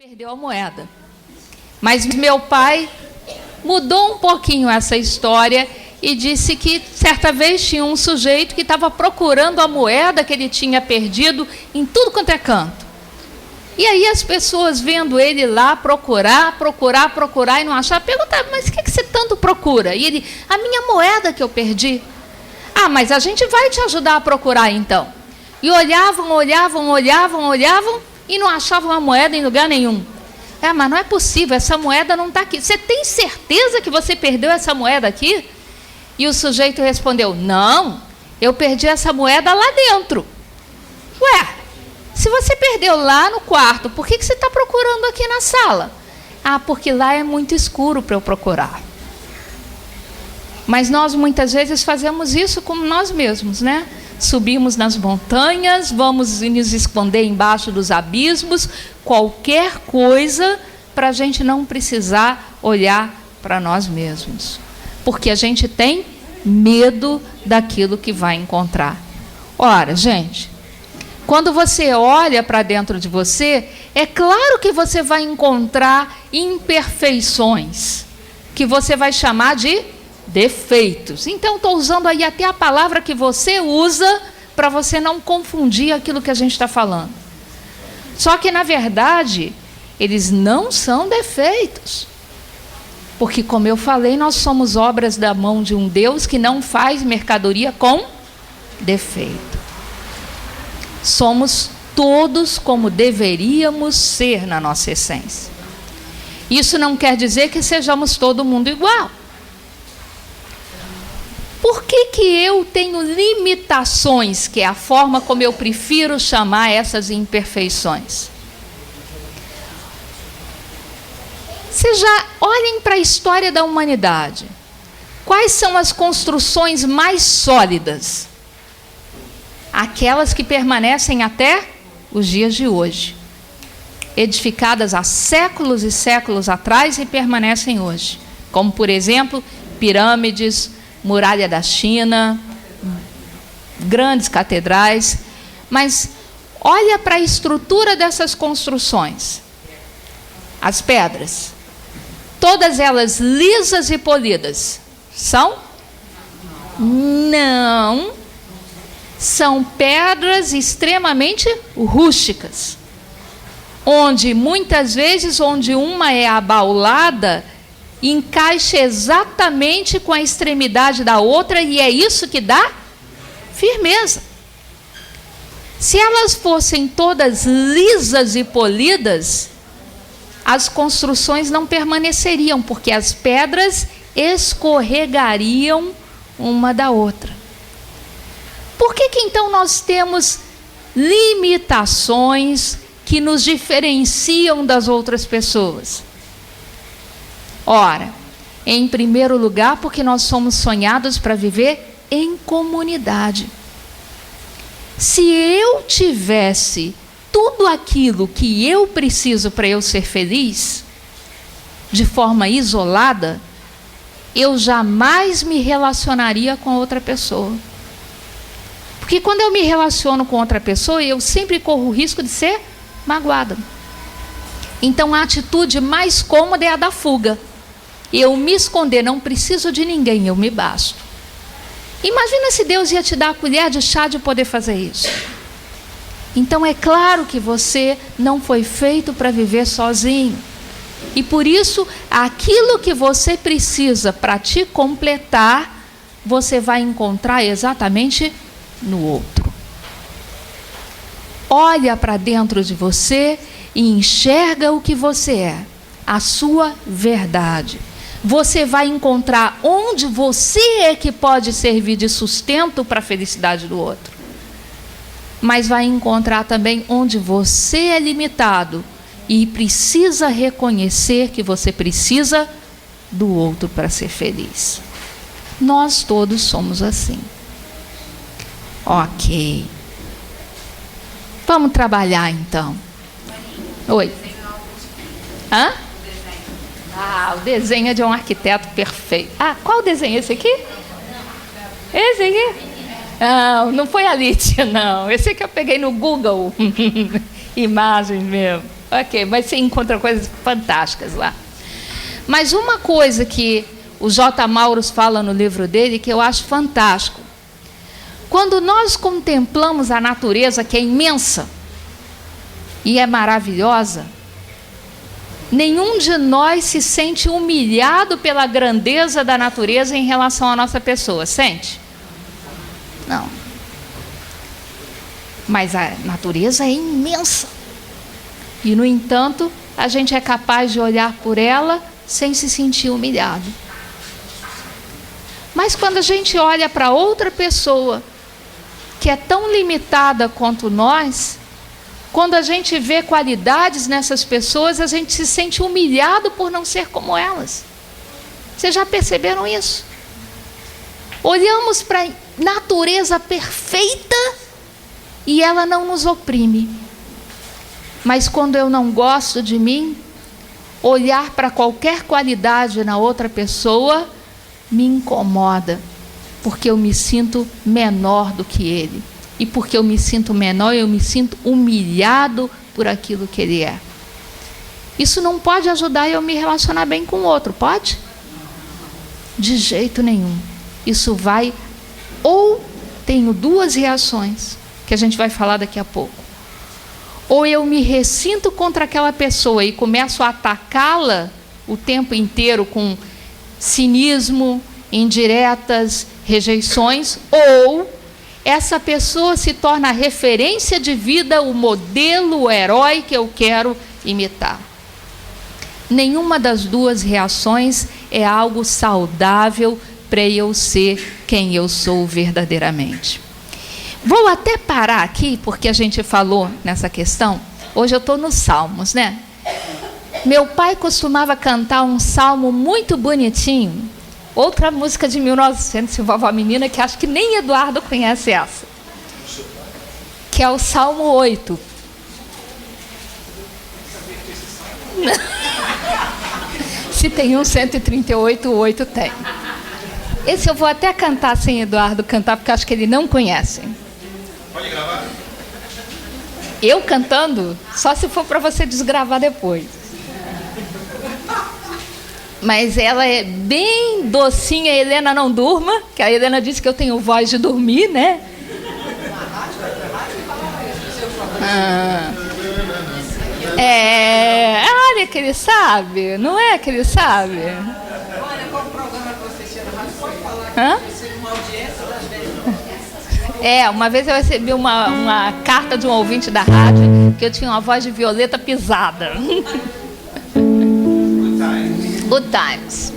Perdeu a moeda. Mas meu pai mudou um pouquinho essa história e disse que certa vez tinha um sujeito que estava procurando a moeda que ele tinha perdido em tudo quanto é canto. E aí as pessoas vendo ele lá procurar e não achar, perguntavam, mas o que você tanto procura? E ele, a minha moeda que eu perdi. Ah, mas a gente vai te ajudar a procurar então. E olhavam e não achavam a moeda em lugar nenhum. Ah, mas não é possível, essa moeda não está aqui. Você tem certeza que você perdeu essa moeda aqui? E o sujeito respondeu, não, eu perdi essa moeda lá dentro. Ué, se você perdeu lá no quarto, por que você está procurando aqui na sala? Ah, porque lá é muito escuro para eu procurar. Mas nós muitas vezes fazemos isso como nós mesmos, né? Subimos nas montanhas, vamos nos esconder embaixo dos abismos, qualquer coisa para a gente não precisar olhar para nós mesmos. Porque a gente tem medo daquilo que vai encontrar. Ora, gente, quando você olha para dentro de você, é claro que você vai encontrar imperfeições, que você vai chamar de defeitos. Então, estou usando aí até a palavra que você usa para você não confundir aquilo que a gente está falando. Só que, na verdade, eles não são defeitos. Porque, como eu falei, nós somos obras da mão de um Deus que não faz mercadoria com defeito. Somos todos como deveríamos ser na nossa essência. Isso não quer dizer que sejamos todo mundo igual. Por que eu tenho limitações, que é a forma como eu prefiro chamar essas imperfeições? Vocês já olhem para a história da humanidade. Quais são as construções mais sólidas? Aquelas que permanecem até os dias de hoje. Edificadas há séculos e séculos atrás e permanecem hoje. Como, por exemplo, pirâmides, muralha da China, grandes catedrais. Mas olha para a estrutura dessas construções. As pedras, todas elas lisas e polidas, são? Não. São pedras extremamente rústicas, onde muitas vezes, onde uma é abaulada, encaixa exatamente com a extremidade da outra, e é isso que dá firmeza. Se elas fossem todas lisas e polidas, as construções não permaneceriam, porque as pedras escorregariam uma da outra. Por que então nós temos limitações que nos diferenciam das outras pessoas? Ora, em primeiro lugar, porque nós somos sonhados para viver em comunidade. Se eu tivesse tudo aquilo que eu preciso para eu ser feliz, de forma isolada, eu jamais me relacionaria com outra pessoa. Porque quando eu me relaciono com outra pessoa, eu sempre corro o risco de ser magoada. Então a atitude mais cômoda é a da fuga. Eu me esconder, não preciso de ninguém, eu me basto. Imagina se Deus ia te dar a colher de chá de poder fazer isso. Então é claro que você não foi feito para viver sozinho. E por isso, aquilo que você precisa para te completar, você vai encontrar exatamente no outro. Olha para dentro de você e enxerga o que você é, a sua verdade. Você vai encontrar onde você é que pode servir de sustento para a felicidade do outro. Mas vai encontrar também onde você é limitado e precisa reconhecer que você precisa do outro para ser feliz. Nós todos somos assim. Ok. Vamos trabalhar então. Oi. Hã? Ah, o desenho é de um arquiteto perfeito. Ah, qual desenho? Esse aqui? Esse aqui? Não foi a Lítia, não. Esse que eu peguei no Google. Imagens mesmo. Ok, mas você encontra coisas fantásticas lá. Mas uma coisa que o J. Maurus fala no livro dele, que eu acho fantástico. Quando nós contemplamos a natureza, que é imensa e é maravilhosa, nenhum de nós se sente humilhado pela grandeza da natureza em relação à nossa pessoa. Sente? Não. Mas a natureza é imensa. E, no entanto, a gente é capaz de olhar por ela sem se sentir humilhado. Mas quando a gente olha para outra pessoa, que é tão limitada quanto nós, quando a gente vê qualidades nessas pessoas, a gente se sente humilhado por não ser como elas. Vocês já perceberam isso? Olhamos para a natureza perfeita e ela não nos oprime. Mas quando eu não gosto de mim, olhar para qualquer qualidade na outra pessoa me incomoda, porque eu me sinto menor do que ele. E porque eu me sinto menor, eu me sinto humilhado por aquilo que ele é. Isso não pode ajudar eu me relacionar bem com o outro, pode? De jeito nenhum. Isso vai, ou tenho duas reações, que a gente vai falar daqui a pouco. Ou eu me ressinto contra aquela pessoa e começo a atacá-la o tempo inteiro com cinismo, indiretas, rejeições, ou essa pessoa se torna a referência de vida, o modelo, o herói que eu quero imitar. Nenhuma das duas reações é algo saudável para eu ser quem eu sou verdadeiramente. Vou até parar aqui, porque a gente falou nessa questão. Hoje eu estou nos Salmos, né? Meu pai costumava cantar um salmo muito bonitinho. Outra música de 1900, Vovó Menina, que acho que nem Eduardo conhece essa. Que é o Salmo 8. Se tem um 138, o 8 tem. Esse eu vou até cantar sem Eduardo cantar, porque acho que ele não conhece. Pode gravar? Eu cantando? Só se for para você desgravar depois. Mas ela é bem docinha. Helena, não durma, que a Helena disse que eu tenho voz de dormir, né? Olha que ele sabe, não é que ele sabe? Olha, qual o programa que você tinha na rádio? Pode falar que você uma audiência das velhas. Uma vez eu recebi uma carta de um ouvinte da rádio que eu tinha uma voz de Violeta pisada. Good Times.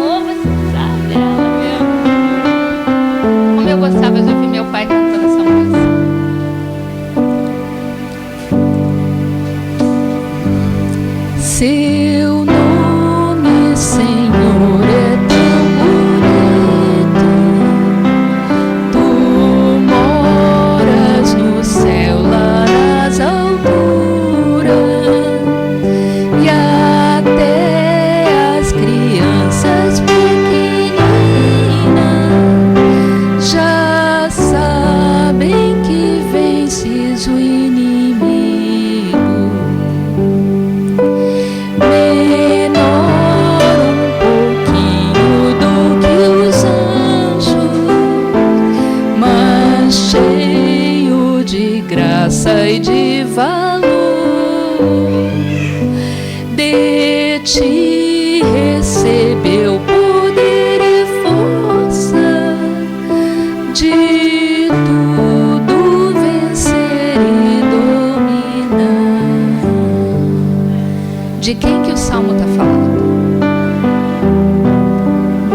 Você sabe ela mesmo. Como eu gostava de ouvir meu pai cantando essa música. Seu nome, Senhor, é tão bonito. Tu moras no céu lá nas alturas, e até as crianças pequeninas já sabem que vences o inimigo. E de valor, de ti recebeu poder e força, de tudo vencer e dominar. De quem que o Salmo está falando?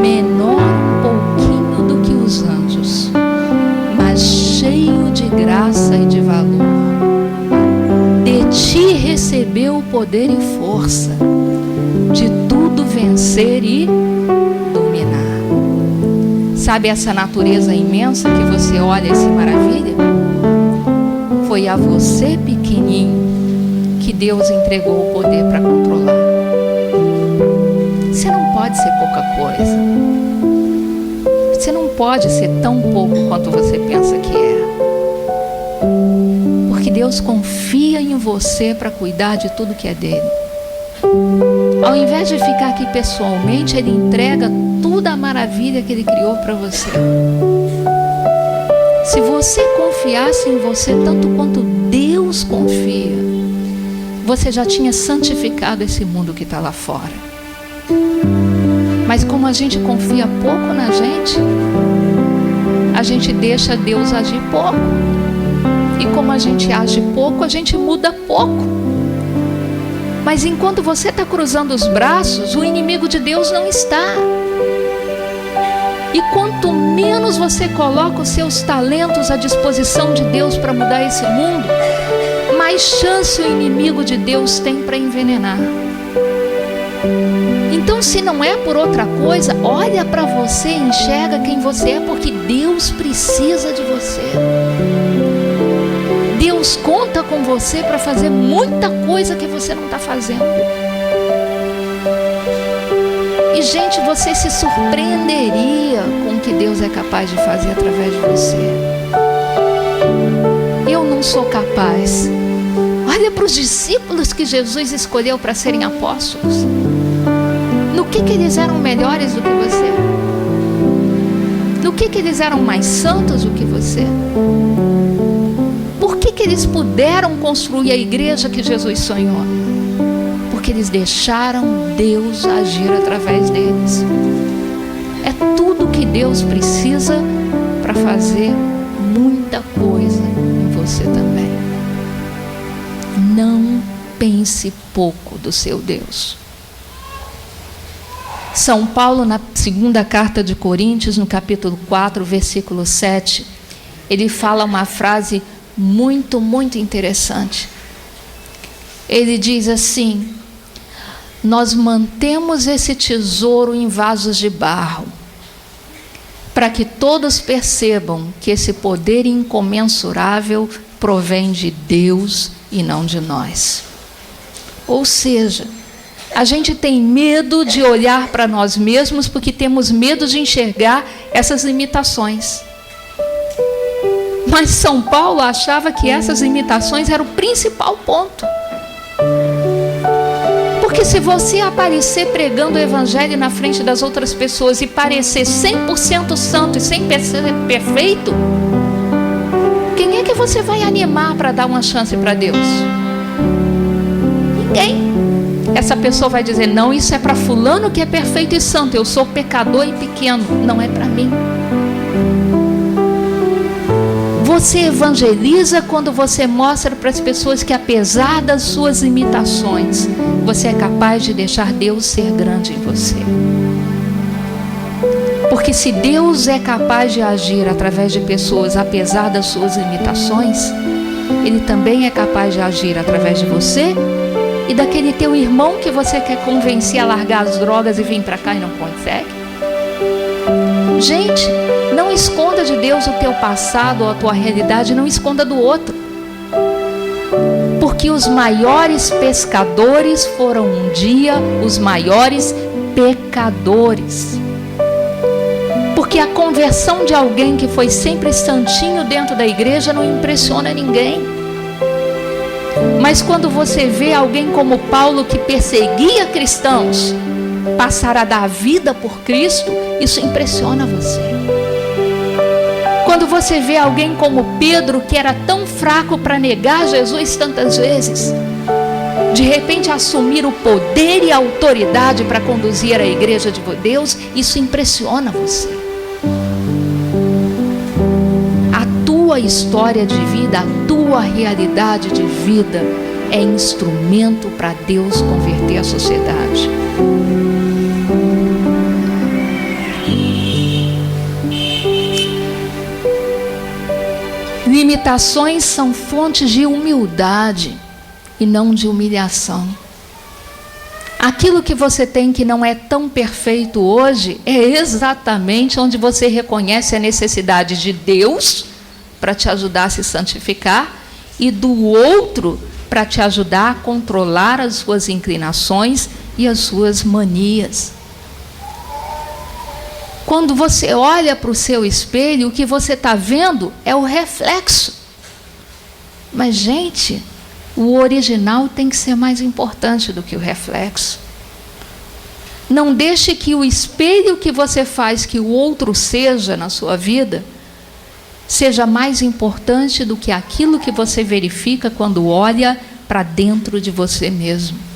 Menor um pouquinho do que os anjos, mas cheio de graça e de valor. Ti recebeu o poder e força, de tudo vencer e dominar. Sabe essa natureza imensa que você olha e se maravilha? Foi a você, pequenininho, que Deus entregou o poder para controlar. Você não pode ser pouca coisa. Você não pode ser tão pouco quanto você pensa que é. Porque Deus confia em você para cuidar de tudo que é dele. Ao invés de ficar aqui pessoalmente, Ele entrega toda a maravilha que Ele criou para você. Se você confiasse em você tanto quanto Deus confia, você já tinha santificado esse mundo que está lá fora. Mas como a gente confia pouco na gente, a gente deixa Deus agir pouco. E como a gente age pouco, a gente muda pouco. Mas enquanto você está cruzando os braços, o inimigo de Deus não está. E quanto menos você coloca os seus talentos à disposição de Deus para mudar esse mundo, mais chance o inimigo de Deus tem para envenenar. Então, se não é por outra coisa, olha para você e enxerga quem você é, porque Deus precisa de você. Deus conta com você para fazer muita coisa que você não está fazendo. E, gente, você se surpreenderia com o que Deus é capaz de fazer através de você. Eu não sou capaz. Olha para os discípulos que Jesus escolheu para serem apóstolos. No que eles eram melhores do que você? No que eles eram mais santos do que você? Por que eles puderam construir a igreja que Jesus sonhou? Porque eles deixaram Deus agir através deles. É tudo que Deus precisa para fazer muita coisa em você também. Não pense pouco do seu Deus. São Paulo, na segunda carta de Coríntios, no capítulo 4, versículo 7, ele fala uma frase muito, muito interessante. Ele diz assim: nós mantemos esse tesouro em vasos de barro, para que todos percebam que esse poder incomensurável provém de Deus e não de nós. Ou seja, a gente tem medo de olhar para nós mesmos porque temos medo de enxergar essas limitações. Mas São Paulo achava que essas limitações eram o principal ponto. Porque se você aparecer pregando o evangelho na frente das outras pessoas e parecer 100% santo e 100% perfeito, quem é que você vai animar para dar uma chance para Deus? Ninguém. Essa pessoa vai dizer: não, isso é para fulano que é perfeito e santo, eu sou pecador e pequeno, não é para mim. Você evangeliza quando você mostra para as pessoas que, apesar das suas limitações, você é capaz de deixar Deus ser grande em você. Porque se Deus é capaz de agir através de pessoas, apesar das suas limitações, Ele também é capaz de agir através de você e daquele teu irmão que você quer convencer a largar as drogas e vir para cá e não consegue. Gente, não esconda de Deus o teu passado ou a tua realidade, não esconda do outro. Porque os maiores pescadores foram um dia os maiores pecadores. Porque a conversão de alguém que foi sempre santinho dentro da igreja não impressiona ninguém. Mas quando você vê alguém como Paulo, que perseguia cristãos, passar a dar vida por Cristo, isso impressiona você. Quando você vê alguém como Pedro, que era tão fraco para negar Jesus tantas vezes, de repente assumir o poder e a autoridade para conduzir a igreja de Deus, isso impressiona você. A tua história de vida, a tua realidade de vida é instrumento para Deus converter a sociedade. Limitações são fontes de humildade e não de humilhação. Aquilo que você tem que não é tão perfeito hoje é exatamente onde você reconhece a necessidade de Deus para te ajudar a se santificar e do outro para te ajudar a controlar as suas inclinações e as suas manias. Quando você olha para o seu espelho, o que você está vendo é o reflexo. Mas, gente, o original tem que ser mais importante do que o reflexo. Não deixe que o espelho que você faz que o outro seja na sua vida seja mais importante do que aquilo que você verifica quando olha para dentro de você mesmo.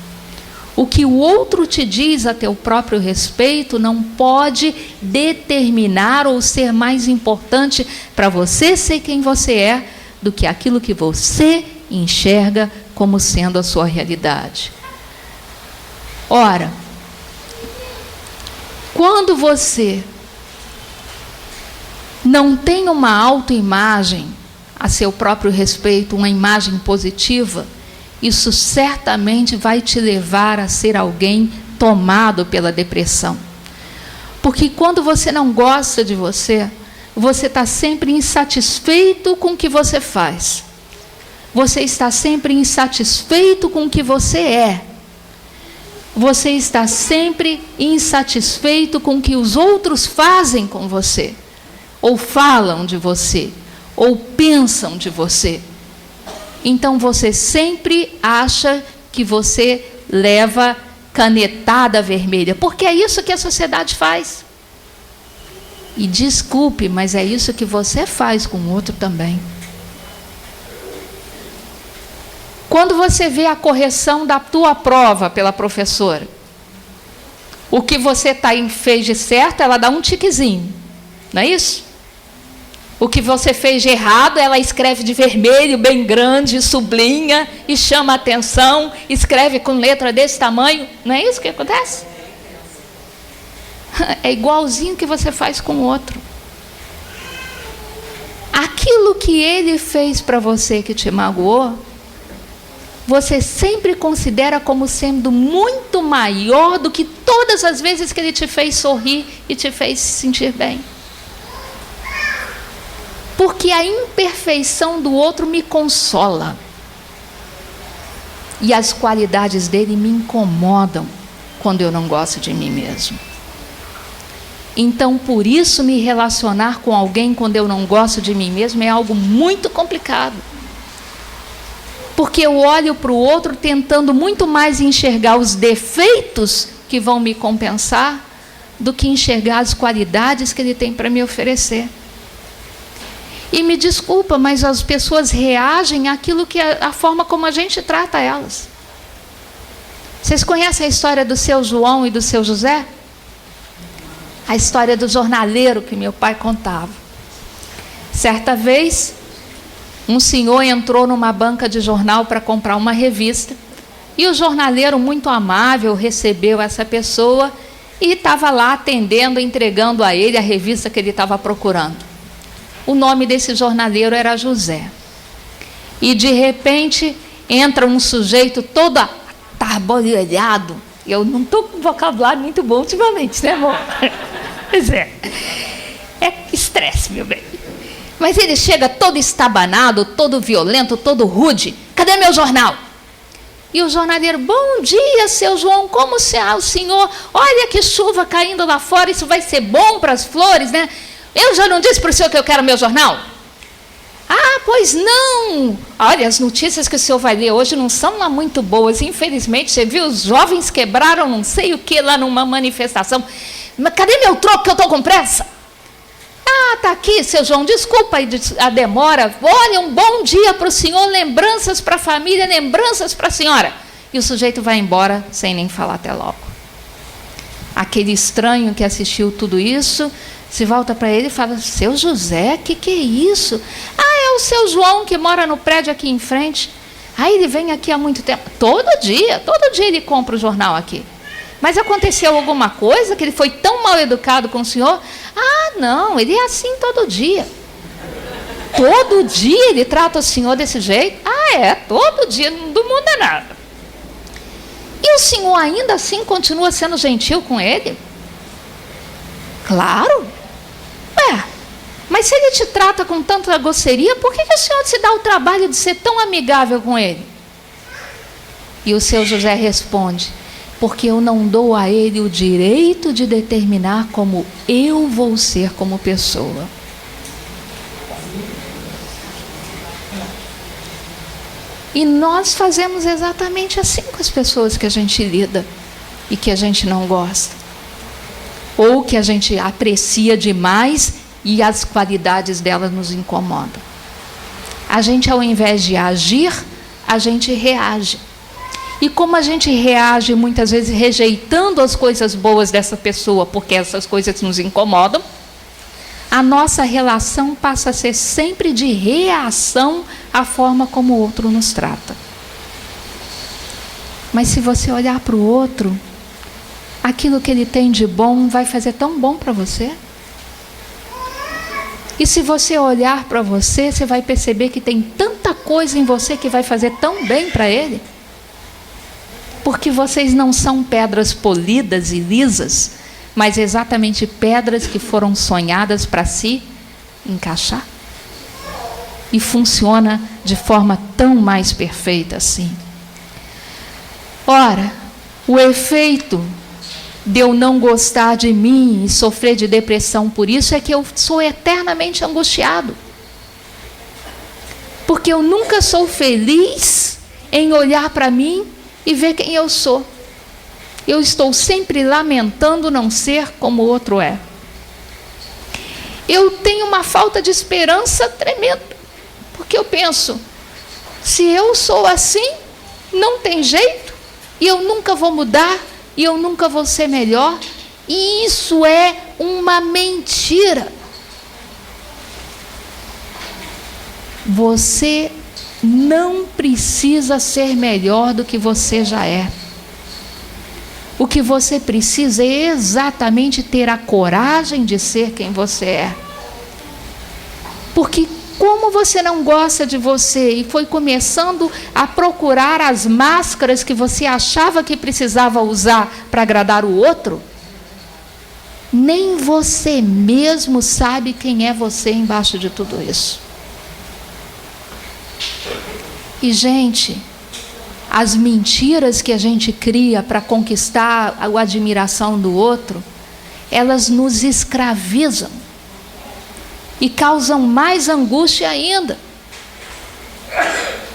O que o outro te diz a teu próprio respeito não pode determinar ou ser mais importante para você ser quem você é do que aquilo que você enxerga como sendo a sua realidade. Ora, quando você não tem uma autoimagem a seu próprio respeito, uma imagem positiva, isso certamente vai te levar a ser alguém tomado pela depressão. Porque quando você não gosta de você, você está sempre insatisfeito com o que você faz. Você está sempre insatisfeito com o que você é. Você está sempre insatisfeito com o que os outros fazem com você, ou falam de você, ou pensam de você. Então você sempre acha que você leva canetada vermelha, porque é isso que a sociedade faz. E desculpe, mas é isso que você faz com o outro também. Quando você vê a correção da tua prova pela professora, o que você fez de certo, ela dá um tiquezinho, não é isso? O que você fez de errado, ela escreve de vermelho, bem grande, sublinha e chama a atenção, escreve com letra desse tamanho. Não é isso que acontece? É igualzinho que você faz com o outro. Aquilo que ele fez para você que te magoou, você sempre considera como sendo muito maior do que todas as vezes que ele te fez sorrir e te fez se sentir bem. Porque a imperfeição do outro me consola. E as qualidades dele me incomodam quando eu não gosto de mim mesmo. Então, por isso, me relacionar com alguém quando eu não gosto de mim mesmo é algo muito complicado. Porque eu olho para o outro tentando muito mais enxergar os defeitos que vão me compensar do que enxergar as qualidades que ele tem para me oferecer. E me desculpa, mas as pessoas reagem àquilo que a forma como a gente trata elas. Vocês conhecem a história do seu João e do seu José? A história do jornaleiro que meu pai contava. Certa vez, um senhor entrou numa banca de jornal para comprar uma revista, e o jornaleiro, muito amável, recebeu essa pessoa e estava lá atendendo, entregando a ele a revista que ele estava procurando. O nome desse jornaleiro era José. E de repente entra um sujeito todo atabalhoado. Eu não estou com vocabulário muito bom ultimamente, né, amor? Pois é. É estresse, meu bem. Mas ele chega todo estabanado, todo violento, todo rude. Cadê meu jornal? E o jornaleiro, bom dia, seu João, como está o senhor? Olha que chuva caindo lá fora, isso vai ser bom para as flores, né? Eu já não disse para o senhor que eu quero meu jornal? Ah, pois não. Olha, as notícias que o senhor vai ler hoje não são lá muito boas. Infelizmente, você viu, os jovens quebraram não sei o que lá numa manifestação. Mas cadê meu troco que eu estou com pressa? Ah, está aqui, seu João, desculpa a demora. Olha, um bom dia para o senhor, lembranças para a família, lembranças para a senhora. E o sujeito vai embora sem nem falar até logo. Aquele estranho que assistiu tudo isso se volta para ele e fala, seu José, que é isso? Ah, é o seu João que mora no prédio aqui em frente. Ah, ele vem aqui há muito tempo. Todo dia ele compra o jornal aqui. Mas aconteceu alguma coisa que ele foi tão mal educado com o senhor? Ah, não, ele é assim todo dia. Todo dia ele trata o senhor desse jeito? Ah, é, todo dia, não muda nada. E o senhor ainda assim continua sendo gentil com ele? Claro. Mas se ele te trata com tanta grosseria, por que o senhor se dá o trabalho de ser tão amigável com ele? E o seu José responde, porque eu não dou a ele o direito de determinar como eu vou ser como pessoa. E nós fazemos exatamente assim com as pessoas que a gente lida e que a gente não gosta, ou que a gente aprecia demais e as qualidades delas nos incomodam. A gente, ao invés de agir, a gente reage. E como a gente reage muitas vezes rejeitando as coisas boas dessa pessoa, porque essas coisas nos incomodam, a nossa relação passa a ser sempre de reação à forma como o outro nos trata. Mas se você olhar para o outro, aquilo que ele tem de bom vai fazer tão bom para você. E se você olhar para você, você vai perceber que tem tanta coisa em você que vai fazer tão bem para ele. Porque vocês não são pedras polidas e lisas, mas exatamente pedras que foram sonhadas para se encaixar. E funciona de forma tão mais perfeita assim. Ora, o efeito de eu não gostar de mim e sofrer de depressão por isso é que eu sou eternamente angustiado. Porque eu nunca sou feliz em olhar para mim e ver quem eu sou. Eu estou sempre lamentando não ser como o outro é. Eu tenho uma falta de esperança tremenda, porque eu penso, se eu sou assim, não tem jeito, e eu nunca vou mudar, e eu nunca vou ser melhor, e isso é uma mentira. Você não precisa ser melhor do que você já é. O que você precisa é exatamente ter a coragem de ser quem você é. Porque como você não gosta de você e foi começando a procurar as máscaras que você achava que precisava usar para agradar o outro, nem você mesmo sabe quem é você embaixo de tudo isso. E, gente, as mentiras que a gente cria para conquistar a admiração do outro, elas nos escravizam e causam mais angústia ainda.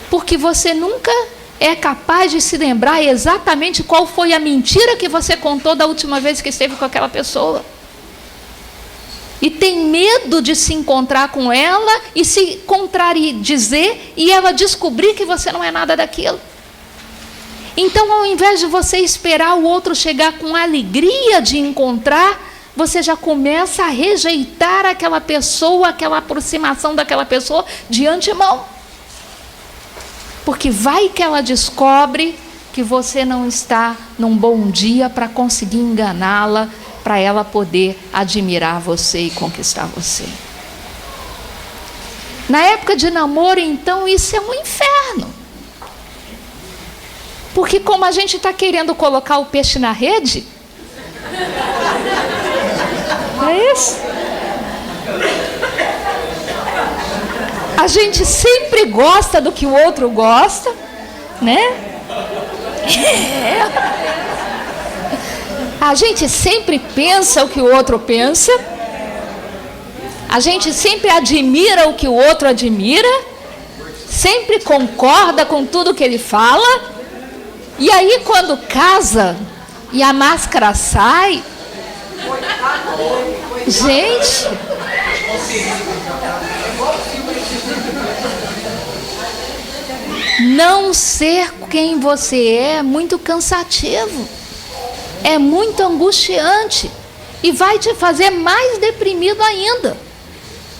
Porque você nunca é capaz de se lembrar exatamente qual foi a mentira que você contou da última vez que esteve com aquela pessoa. E tem medo de se encontrar com ela e se contradizer e ela descobrir que você não é nada daquilo. Então, ao invés de você esperar o outro chegar com alegria de encontrar, você já começa a rejeitar aquela pessoa, aquela aproximação daquela pessoa de antemão. Porque vai que ela descobre que você não está num bom dia para conseguir enganá-la, para ela poder admirar você e conquistar você. Na época de namoro, então, isso é um inferno. Porque como a gente está querendo colocar o peixe na rede, é isso? A gente sempre gosta do que o outro gosta, né? A gente sempre pensa o que o outro pensa. A gente sempre admira o que o outro admira. Sempre concorda com tudo que ele fala. E aí, quando casa e a máscara sai, gente, não ser quem você é muito cansativo, é muito angustiante e vai te fazer mais deprimido ainda.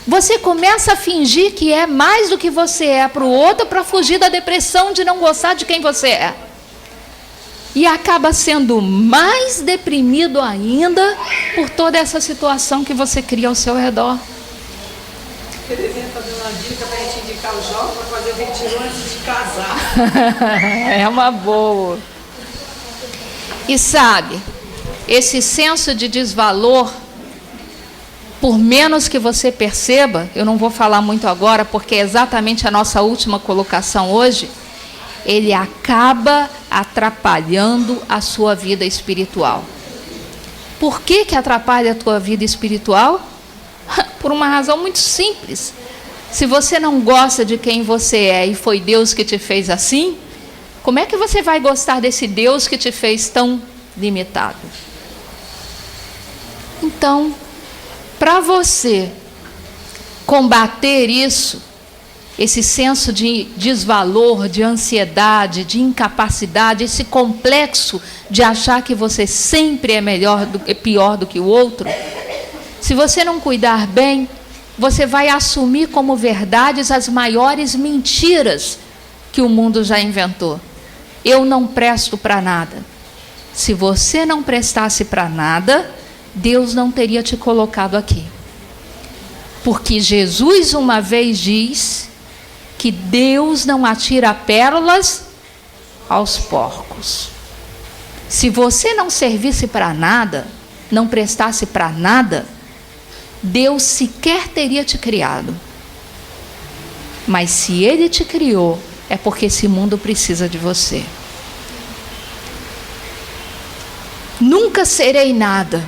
Você começa a fingir que é mais do que você é para o outro para fugir da depressão de não gostar de quem você é. E acaba sendo mais deprimido ainda por toda essa situação que você cria ao seu redor. Terezinha está dando uma dica para a gente indicar o Jó para fazer o retiro antes de casar. É uma boa. E sabe, esse senso de desvalor, por menos que você perceba, eu não vou falar muito agora, porque é exatamente a nossa última colocação hoje, ele acaba atrapalhando a sua vida espiritual. Por que que atrapalha a tua vida espiritual? Por uma razão muito simples. Se você não gosta de quem você é e foi Deus que te fez assim, como é que você vai gostar desse Deus que te fez tão limitado? Então, para você combater isso, esse senso de desvalor, de ansiedade, de incapacidade, esse complexo de achar que você sempre é pior do que o outro, se você não cuidar bem, você vai assumir como verdades as maiores mentiras que o mundo já inventou. Eu não presto para nada. Se você não prestasse para nada, Deus não teria te colocado aqui. Porque Jesus uma vez diz que Deus não atira pérolas aos porcos. Se você não servisse para nada, não prestasse para nada, Deus sequer teria te criado. Mas se Ele te criou, é porque esse mundo precisa de você. Nunca serei nada.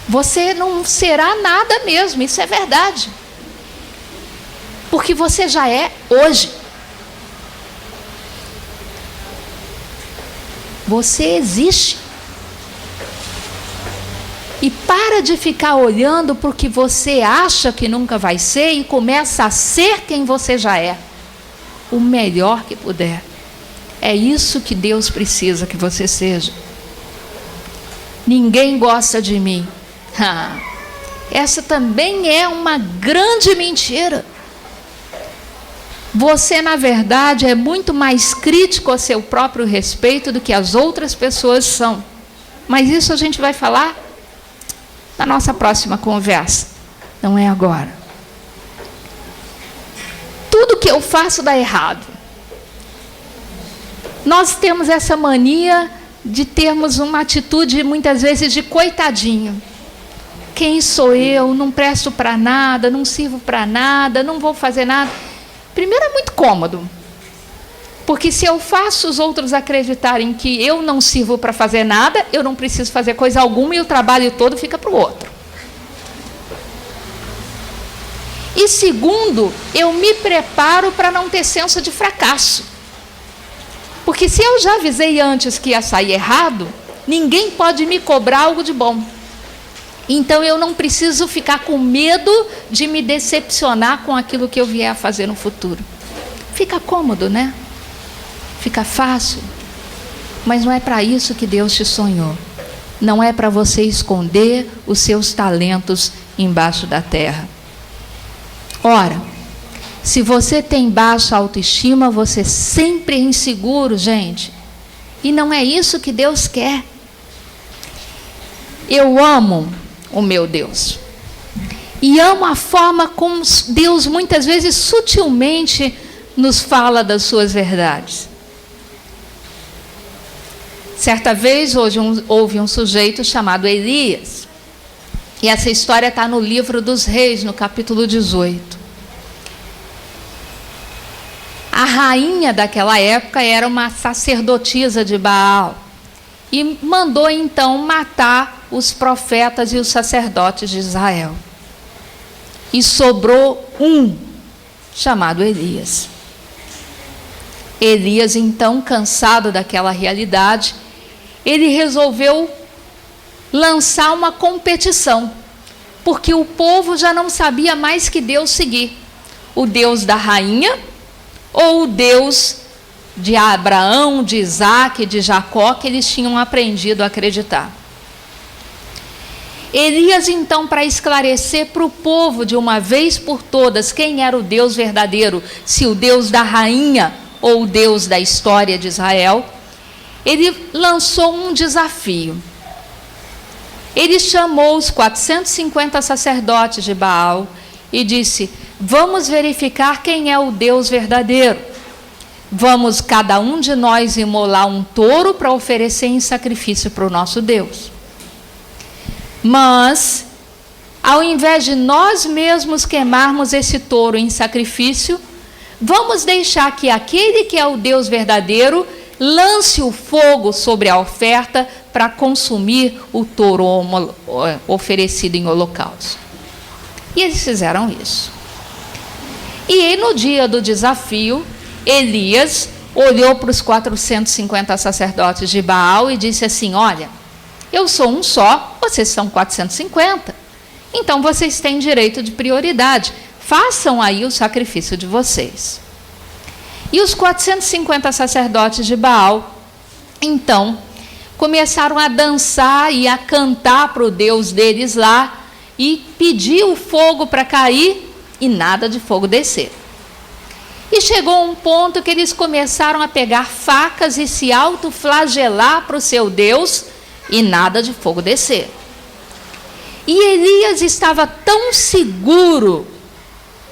Você não será nada mesmo, isso é verdade. Porque você já é hoje. Você existe. E para de ficar olhando para o que você acha que nunca vai ser e começa a ser quem você já é. O melhor que puder. É isso que Deus precisa que você seja. Ninguém gosta de mim. Essa também é uma grande mentira. Você, na verdade, é muito mais crítico a seu próprio respeito do que as outras pessoas são. Mas isso a gente vai falar na nossa próxima conversa. Não é agora. Tudo que eu faço dá errado. Nós temos essa mania de termos uma atitude, muitas vezes, de coitadinho. Quem sou eu? Não presto para nada, não sirvo para nada, não vou fazer nada. Primeiro, é muito cômodo. Porque se eu faço os outros acreditarem que eu não sirvo para fazer nada, eu não preciso fazer coisa alguma e o trabalho todo fica para o outro. E segundo, eu me preparo para não ter senso de fracasso. Porque se eu já avisei antes que ia sair errado, ninguém pode me cobrar algo de bom. Então eu não preciso ficar com medo de me decepcionar com aquilo que eu vier a fazer no futuro. Fica cômodo, né? Fica fácil. Mas não é para isso que Deus te sonhou. Não é para você esconder os seus talentos embaixo da terra. Ora, se você tem baixa autoestima, você sempre é inseguro, gente. E não é isso que Deus quer. Eu amo o meu Deus. E amo a forma como Deus muitas vezes sutilmente nos fala das suas verdades. Certa vez houve um sujeito chamado Elias. E essa história está no livro dos Reis, no capítulo 18. A rainha daquela época era uma sacerdotisa de Baal. E mandou então matar os profetas e os sacerdotes de Israel. E sobrou um, chamado Elias. Elias, então, cansado daquela realidade, ele resolveu lançar uma competição, porque o povo já não sabia mais que Deus seguir. O Deus da rainha ou o Deus de Abraão, de Isaac, de Jacó, que eles tinham aprendido a acreditar. Elias, então, para esclarecer para o povo de uma vez por todas quem era o Deus verdadeiro, se o Deus da rainha ou o Deus da história de Israel, ele lançou um desafio. Ele chamou os 450 sacerdotes de Baal e disse: vamos verificar quem é o Deus verdadeiro. Vamos cada um de nós imolar um touro para oferecer em sacrifício para o nosso Deus. Mas, ao invés de nós mesmos queimarmos esse touro em sacrifício, vamos deixar que aquele que é o Deus verdadeiro lance o fogo sobre a oferta para consumir o touro oferecido em holocausto. E eles fizeram isso. E aí, no dia do desafio, Elias olhou para os 450 sacerdotes de Baal e disse assim: olha, eu sou um só, vocês são 450, então vocês têm direito de prioridade, façam aí o sacrifício de vocês. E os 450 sacerdotes de Baal, então, começaram a dançar e a cantar para o Deus deles lá, e pedir o fogo para cair, e nada de fogo descer. E chegou um ponto que eles começaram a pegar facas e se autoflagelar para o seu Deus, e nada de fogo descer. E Elias estava tão seguro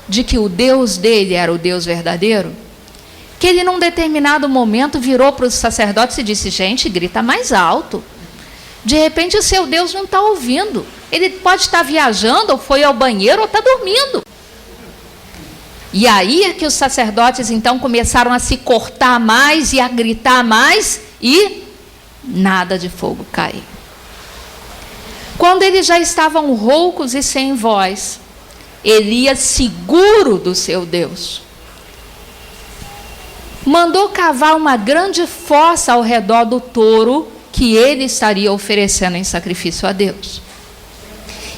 de que o Deus dele era o Deus verdadeiro, que ele, num determinado momento, virou para os sacerdotes e disse: gente, grita mais alto. De repente o seu Deus não está ouvindo. Ele pode estar viajando, ou foi ao banheiro, ou está dormindo. E aí é que os sacerdotes então começaram a se cortar mais e a gritar mais, e nada de fogo cair. Quando eles já estavam roucos e sem voz, Elias, seguro do seu Deus, mandou cavar uma grande fossa ao redor do touro que ele estaria oferecendo em sacrifício a Deus.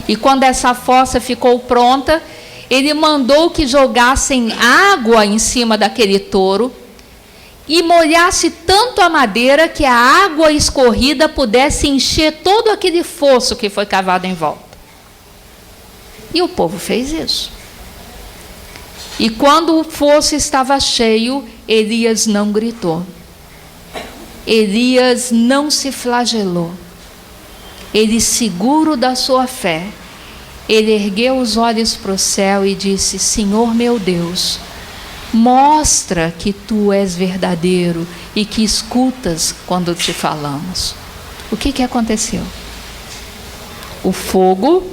E quando essa fossa ficou pronta, ele mandou que jogassem água em cima daquele touro e molhasse tanto a madeira que a água escorrida pudesse encher todo aquele fosso que foi cavado em volta. E o povo fez isso. E quando o fosso estava cheio, Elias não gritou. Elias não se flagelou. Ele, seguro da sua fé, ele ergueu os olhos para o céu e disse: Senhor meu Deus, mostra que tu és verdadeiro e que escutas quando te falamos. O que aconteceu? O fogo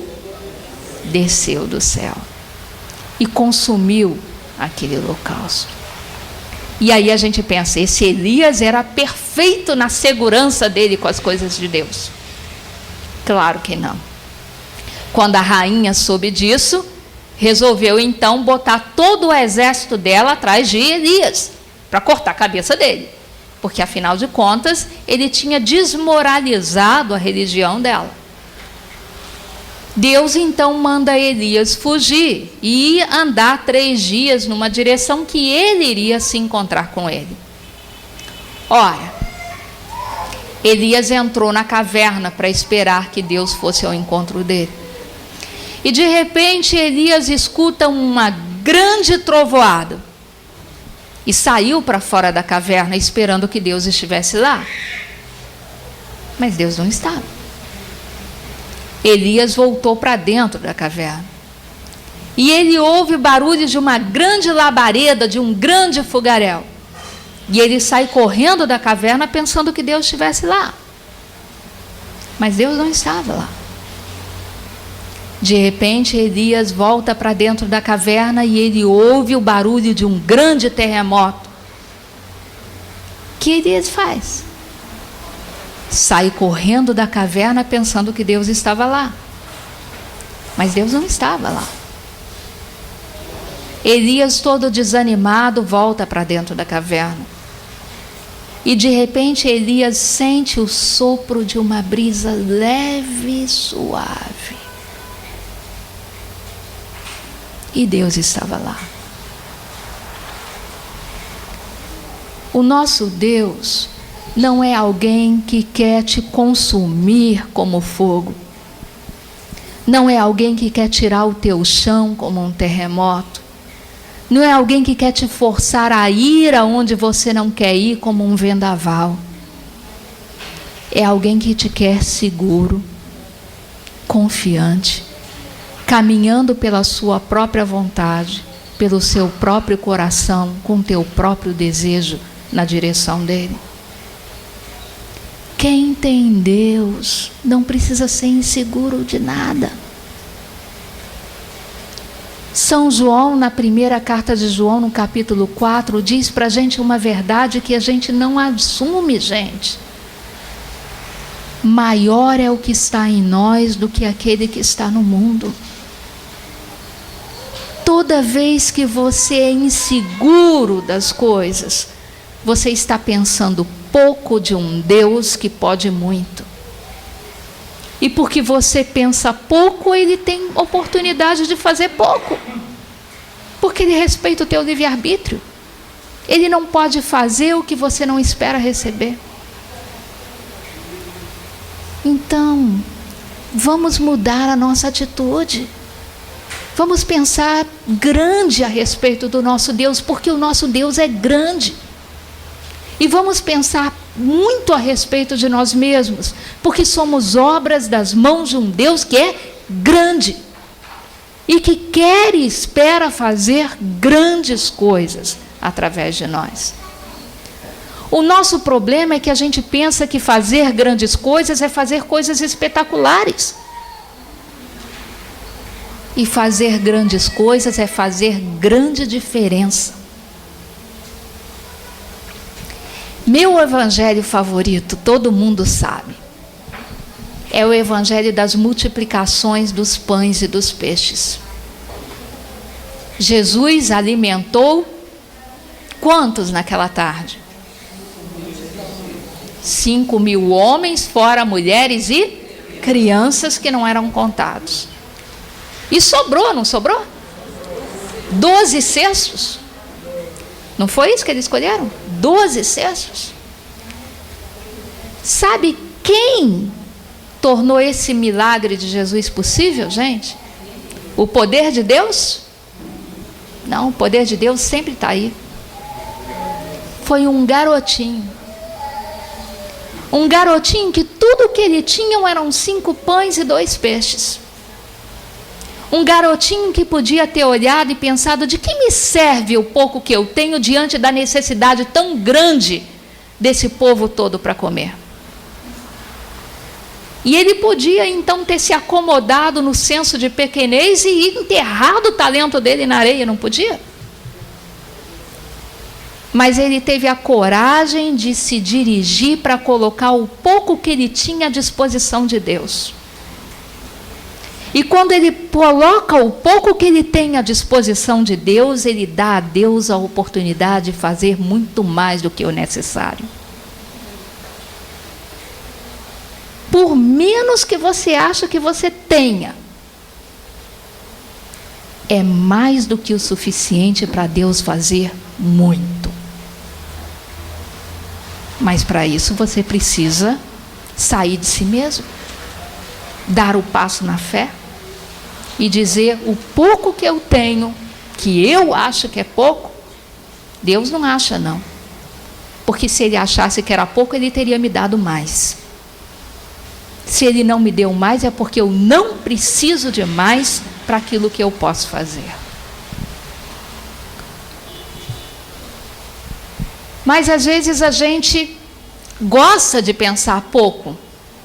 desceu do céu e consumiu aquele holocausto. E aí a gente pensa, esse Elias era perfeito na segurança dele com as coisas de Deus. Claro que não. Quando a rainha soube disso, resolveu então botar todo o exército dela atrás de Elias, para cortar a cabeça dele. Porque afinal de contas, ele tinha desmoralizado a religião dela. Deus então manda Elias fugir e andar 3 dias numa direção que ele iria se encontrar com ele. Ora, Elias entrou na caverna para esperar que Deus fosse ao encontro dele. E de repente Elias escuta uma grande trovoada e saiu para fora da caverna esperando que Deus estivesse lá. Mas Deus não estava. Elias voltou para dentro da caverna. E ele ouve o barulho de uma grande labareda, de um grande fogaréu. E ele sai correndo da caverna pensando que Deus estivesse lá. Mas Deus não estava lá. De repente, Elias volta para dentro da caverna e ele ouve o barulho de um grande terremoto. O que Elias faz? Sai correndo da caverna pensando que Deus estava lá. Mas Deus não estava lá. Elias, todo desanimado, volta para dentro da caverna. E de repente Elias sente o sopro de uma brisa leve e suave. E Deus estava lá. O nosso Deus não é alguém que quer te consumir como fogo. Não é alguém que quer tirar o teu chão como um terremoto. Não é alguém que quer te forçar a ir aonde você não quer ir como um vendaval. É alguém que te quer seguro, confiante, caminhando pela sua própria vontade, pelo seu próprio coração, com teu próprio desejo na direção dele. Quem tem Deus não precisa ser inseguro de nada. São João, na primeira carta de João, no capítulo 4, diz para a gente uma verdade que a gente não assume, gente. Maior é o que está em nós do que aquele que está no mundo. Toda vez que você é inseguro das coisas, você está pensando pouco de um Deus que pode muito. E porque você pensa pouco, ele tem oportunidade de fazer pouco. Porque ele respeita o teu livre-arbítrio. Ele não pode fazer o que você não espera receber. Então, vamos mudar a nossa atitude. Vamos pensar grande a respeito do nosso Deus, porque o nosso Deus é grande. E vamos pensar muito a respeito de nós mesmos, porque somos obras das mãos de um Deus que é grande e que quer e espera fazer grandes coisas através de nós. O nosso problema é que a gente pensa que fazer grandes coisas é fazer coisas espetaculares. E fazer grandes coisas é fazer grande diferença. Meu evangelho favorito, todo mundo sabe, é o evangelho das multiplicações dos pães e dos peixes. Jesus alimentou quantos naquela tarde? 5.000 homens, fora mulheres e crianças que não eram contados. E sobrou, não sobrou? 12 cestos. Não foi isso que eles escolheram? 12 cestos. Sabe quem tornou esse milagre de Jesus possível, gente? O poder de Deus? Não, o poder de Deus sempre está aí. Foi um garotinho. Um garotinho que tudo que ele tinha eram 5 pães e 2 peixes. Um garotinho que podia ter olhado e pensado: de que me serve o pouco que eu tenho diante da necessidade tão grande desse povo todo para comer? E ele podia então ter se acomodado no senso de pequenez e enterrado o talento dele na areia, não podia? Mas ele teve a coragem de se dirigir para colocar o pouco que ele tinha à disposição de Deus. E quando ele coloca o pouco que ele tem à disposição de Deus, ele dá a Deus a oportunidade de fazer muito mais do que o necessário. Por menos que você acha que você tenha, é mais do que o suficiente para Deus fazer muito. Mas para isso você precisa sair de si mesmo, dar o passo na fé e dizer: o pouco que eu tenho, que eu acho que é pouco, Deus não acha não. Porque se ele achasse que era pouco, ele teria me dado mais. Se ele não me deu mais, é porque eu não preciso de mais para aquilo que eu posso fazer. Mas às vezes a gente gosta de pensar pouco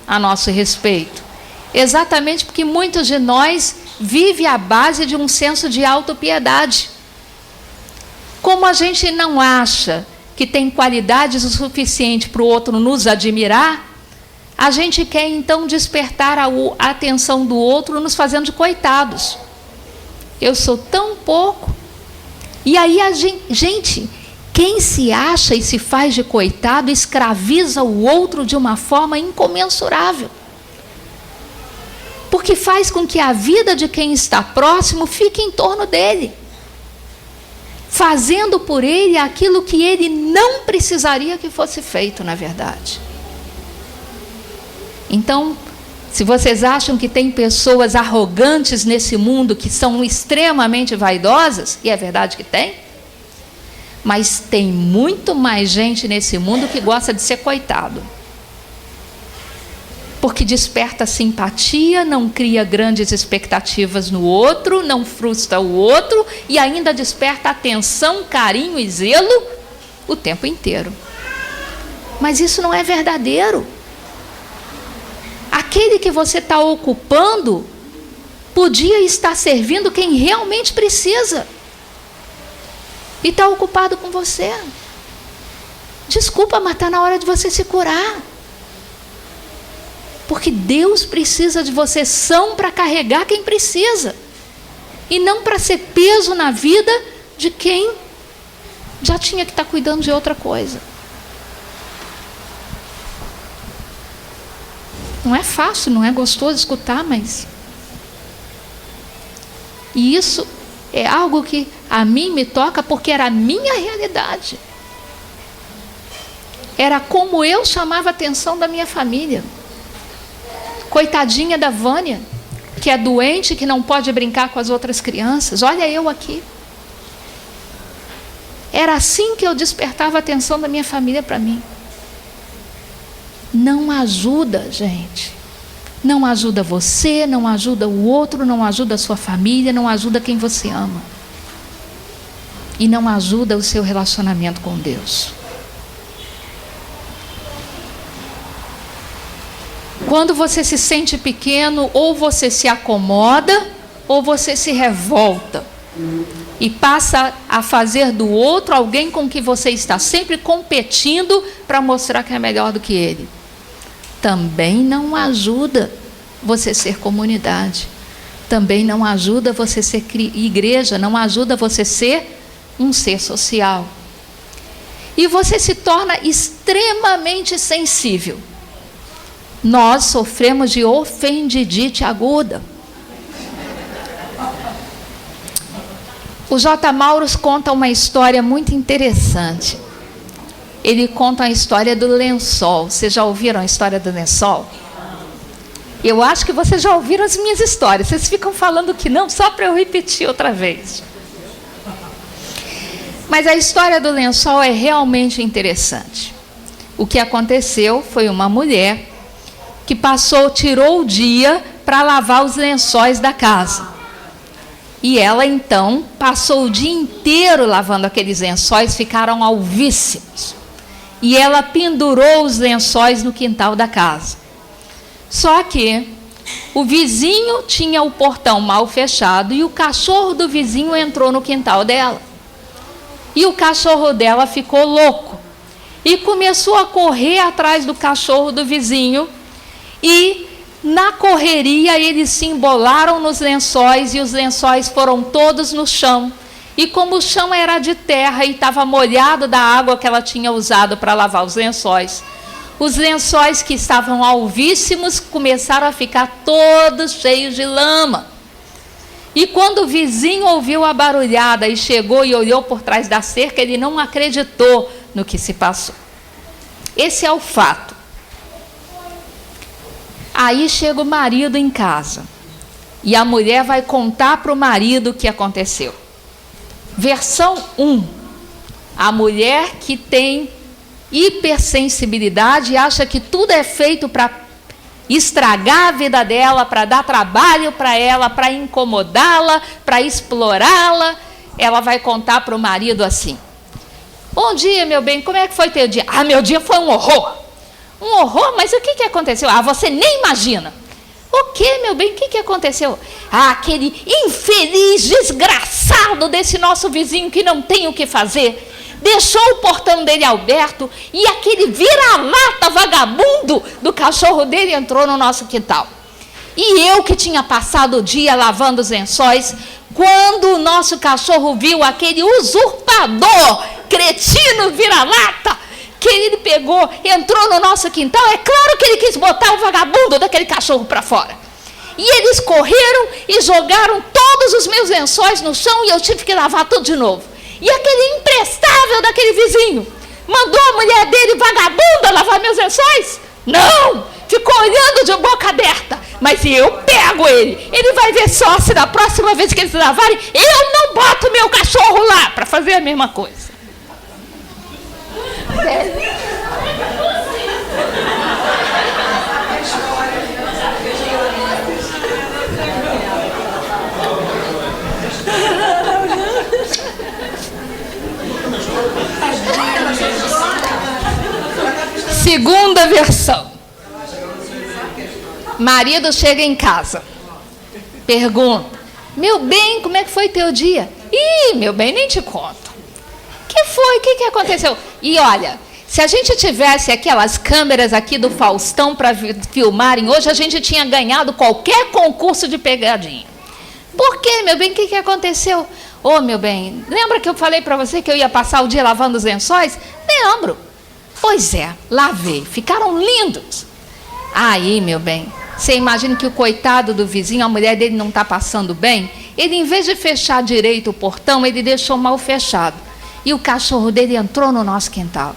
a nosso respeito, exatamente porque muitos de nós vivem à base de um senso de autopiedade. Como a gente não acha que tem qualidades o suficiente para o outro nos admirar, a gente quer então despertar a atenção do outro nos fazendo de coitados. Eu sou tão pouco. E aí a gente, quem se acha e se faz de coitado, escraviza o outro de uma forma incomensurável. Porque faz com que a vida de quem está próximo fique em torno dele, fazendo por ele aquilo que ele não precisaria que fosse feito, na verdade. Então, se vocês acham que tem pessoas arrogantes nesse mundo que são extremamente vaidosas, e é verdade que tem, mas tem muito mais gente nesse mundo que gosta de ser coitado. Porque desperta simpatia, não cria grandes expectativas no outro, não frustra o outro e ainda desperta atenção, carinho e zelo o tempo inteiro. Mas isso não é verdadeiro. Aquele que você está ocupando podia estar servindo quem realmente precisa. E está ocupado com você. Desculpa, mas está na hora de você se curar. Porque Deus precisa de você são para carregar quem precisa. E não para ser peso na vida de quem já tinha que estar cuidando de outra coisa. Não é fácil, não é gostoso escutar, mas... E isso é algo que a mim me toca porque era a minha realidade. Era como eu chamava a atenção da minha família. Coitadinha da Vânia, que é doente, que não pode brincar com as outras crianças. Olha eu aqui. Era assim que eu despertava a atenção da minha família para mim. Não ajuda, gente. Não ajuda você, não ajuda o outro, não ajuda a sua família, não ajuda quem você ama. E não ajuda o seu relacionamento com Deus. Quando você se sente pequeno, ou você se acomoda, ou você se revolta. E passa a fazer do outro alguém com que você está sempre competindo para mostrar que é melhor do que ele. Também não ajuda você ser comunidade. Também não ajuda você ser igreja, não ajuda você ser um ser social. E você se torna extremamente sensível. Nós sofremos de ofendidite aguda. O J. Mauros conta uma história muito interessante. Ele conta a história do lençol. Vocês já ouviram a história do lençol? Eu acho que vocês já ouviram as minhas histórias. Vocês ficam falando que não, só para eu repetir outra vez. Mas a história do lençol é realmente interessante. O que aconteceu foi uma mulher que tirou o dia para lavar os lençóis da casa. E ela, então, passou o dia inteiro lavando aqueles lençóis, ficaram alvíssimos. E ela pendurou os lençóis no quintal da casa. Só que o vizinho tinha o portão mal fechado e o cachorro do vizinho entrou no quintal dela. E o cachorro dela ficou louco e começou a correr atrás do cachorro do vizinho. E na correria eles se embolaram nos lençóis e os lençóis foram todos no chão. E como o chão era de terra e estava molhado da água que ela tinha usado para lavar os lençóis que estavam alvíssimos começaram a ficar todos cheios de lama. E quando o vizinho ouviu a barulhada e chegou e olhou por trás da cerca, ele não acreditou no que se passou. Esse é o fato. Aí chega o marido em casa e a mulher vai contar para o marido o que aconteceu. Versão 1. A mulher que tem hipersensibilidade e acha que tudo é feito para estragar a vida dela, para dar trabalho para ela, para incomodá-la, para explorá-la. Ela vai contar para o marido assim: bom dia, meu bem, como é que foi teu dia? Ah, meu dia foi um horror. Um horror? Mas o que aconteceu? Ah, você nem imagina. O que, meu bem? O que aconteceu? Ah, aquele infeliz desgraçado desse nosso vizinho que não tem o que fazer. Deixou o portão dele aberto e aquele vira-lata vagabundo do cachorro dele entrou no nosso quintal. E eu que tinha passado o dia lavando os lençóis, quando o nosso cachorro viu aquele usurpador, cretino, vira-lata, que ele pegou, entrou no nosso quintal, é claro que ele quis botar o vagabundo daquele cachorro para fora. E eles correram e jogaram todos os meus lençóis no chão e eu tive que lavar tudo de novo. E aquele imprestável daquele vizinho mandou a mulher dele, vagabunda, lavar meus lençóis? Não! Ficou olhando de boca aberta. Mas eu pego ele. Ele vai ver só se da próxima vez que eles lavarem, eu não boto meu cachorro lá para fazer a mesma coisa. Segunda versão. Marido chega em casa. Pergunta: meu bem, como é que foi teu dia? Ih, meu bem, nem te conto. Que foi? O que aconteceu? E olha, se a gente tivesse aquelas câmeras aqui do Faustão para filmarem hoje, a gente tinha ganhado qualquer concurso de pegadinha. Por quê, meu bem? O que aconteceu? Ô, meu bem, lembra que eu falei para você que eu ia passar o dia lavando os lençóis? Lembro. Pois é, lavei. Ficaram lindos. Aí, meu bem, você imagina que o coitado do vizinho, a mulher dele não está passando bem? Ele, em vez de fechar direito o portão, ele deixou mal fechado. E o cachorro dele entrou no nosso quintal.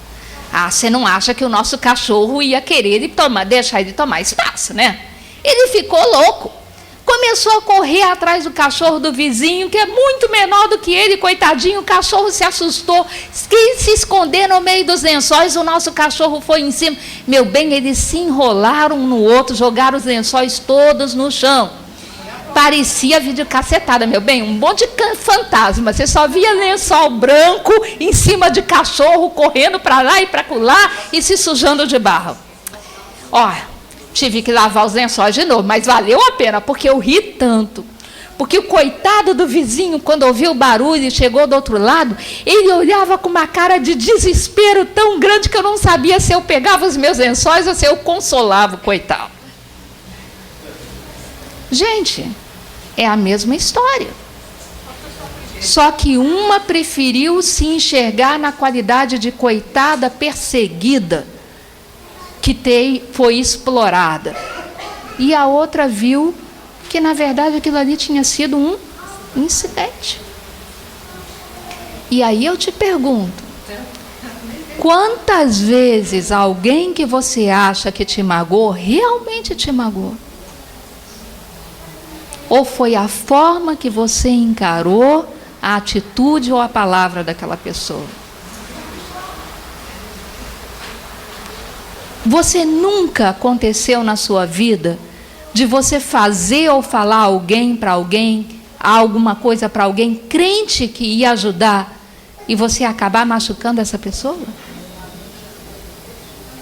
Ah, você não acha que o nosso cachorro ia querer deixar ele tomar espaço, né? Ele ficou louco. Começou a correr atrás do cachorro do vizinho, que é muito menor do que ele, coitadinho. O cachorro se assustou, quis se esconder no meio dos lençóis, o nosso cachorro foi em cima. Meu bem, eles se enrolaram um no outro, jogaram os lençóis todos no chão. Parecia videocacetada, meu bem, um monte de fantasma. Você só via lençol branco em cima de cachorro, correndo para lá e para lá e se sujando de barro. Olha, tive que lavar os lençóis de novo, mas valeu a pena, porque eu ri tanto. Porque o coitado do vizinho, quando ouviu o barulho e chegou do outro lado, ele olhava com uma cara de desespero tão grande que eu não sabia se eu pegava os meus lençóis ou se eu consolava o coitado. Gente, é a mesma história. Só que uma preferiu se enxergar na qualidade de coitada perseguida, que foi explorada. E a outra viu que, na verdade, aquilo ali tinha sido um incidente. E aí eu te pergunto, quantas vezes alguém que você acha que te magoou, realmente te magoou? Ou foi a forma que você encarou a atitude ou a palavra daquela pessoa? Você nunca aconteceu na sua vida de você fazer ou falar alguma coisa para alguém, crente que ia ajudar, e você acabar machucando essa pessoa?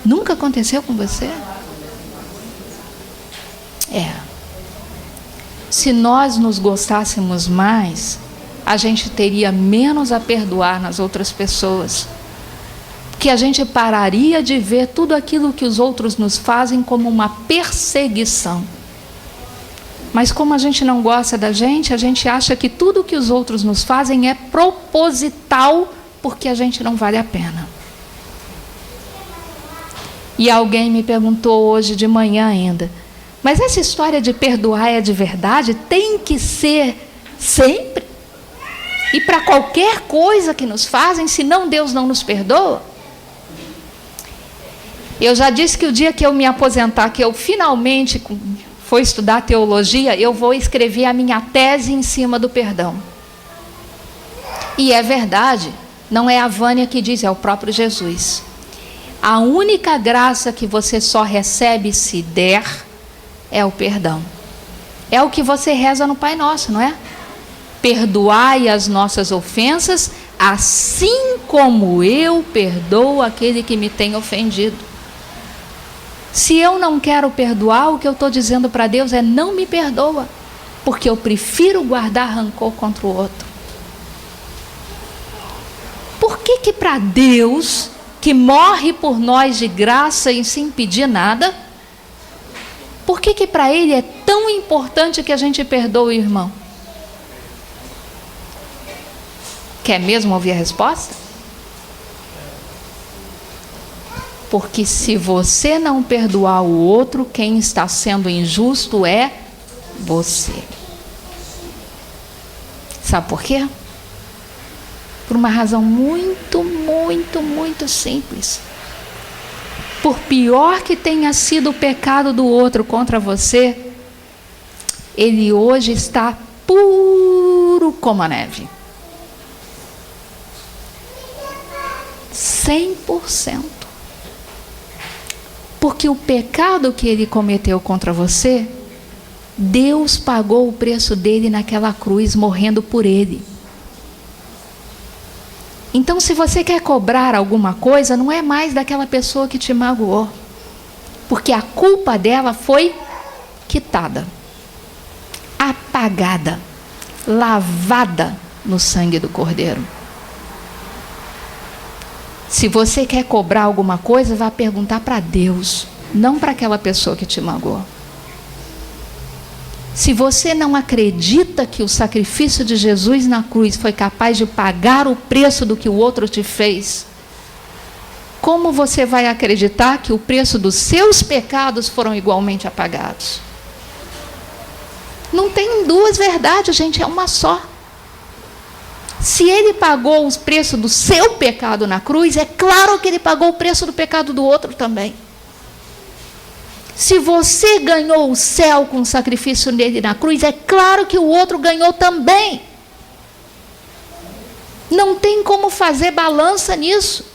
Nunca aconteceu com você? Se nós nos gostássemos mais, a gente teria menos a perdoar nas outras pessoas. Que a gente pararia de ver tudo aquilo que os outros nos fazem como uma perseguição. Mas como a gente não gosta da gente, a gente acha que tudo que os outros nos fazem é proposital, porque a gente não vale a pena. E alguém me perguntou hoje de manhã ainda, mas essa história de perdoar é de verdade? Tem que ser sempre? E para qualquer coisa que nos fazem, senão Deus não nos perdoa? Eu já disse que o dia que eu me aposentar, que eu finalmente for estudar teologia, eu vou escrever a minha tese em cima do perdão. E é verdade, não é a Vânia que diz, é o próprio Jesus. A única graça que você só recebe se der é o perdão. É o que você reza no Pai Nosso, não é? Perdoai as nossas ofensas, assim como eu perdoo aquele que me tem ofendido. Se eu não quero perdoar, o que eu estou dizendo para Deus é: não me perdoa, porque eu prefiro guardar rancor contra o outro. Por que para Deus, que morre por nós de graça e sem pedir nada, por que para Ele é tão importante que a gente perdoe o irmão? Quer mesmo ouvir a resposta? Porque se você não perdoar o outro, quem está sendo injusto é você. Sabe por quê? Por uma razão muito, muito, muito simples. Por pior que tenha sido o pecado do outro contra você, ele hoje está puro como a neve. 100%. Porque o pecado que ele cometeu contra você, Deus pagou o preço dele naquela cruz, morrendo por ele. Então, se você quer cobrar alguma coisa, não é mais daquela pessoa que te magoou, porque a culpa dela foi quitada. apagada, lavada no sangue do Cordeiro. Se você quer cobrar alguma coisa, vá perguntar para Deus, não para aquela pessoa que te magoou. Se você não acredita que o sacrifício de Jesus na cruz foi capaz de pagar o preço do que o outro te fez, como você vai acreditar que o preço dos seus pecados foram igualmente apagados? Não tem duas verdades, gente, é uma só. Se ele pagou o preço do seu pecado na cruz, é claro que ele pagou o preço do pecado do outro também. Se você ganhou o céu com o sacrifício dele na cruz, é claro que o outro ganhou também. Não tem como fazer balança nisso.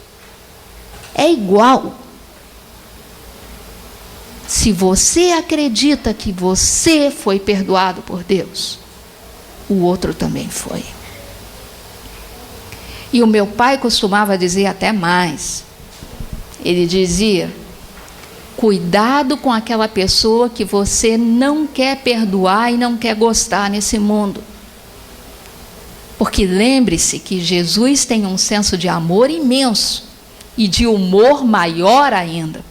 É igual. Se você acredita que você foi perdoado por Deus, o outro também foi. E o meu pai costumava dizer até mais. Ele dizia: cuidado com aquela pessoa que você não quer perdoar e não quer gostar nesse mundo. Porque lembre-se que Jesus tem um senso de amor imenso e de humor maior ainda.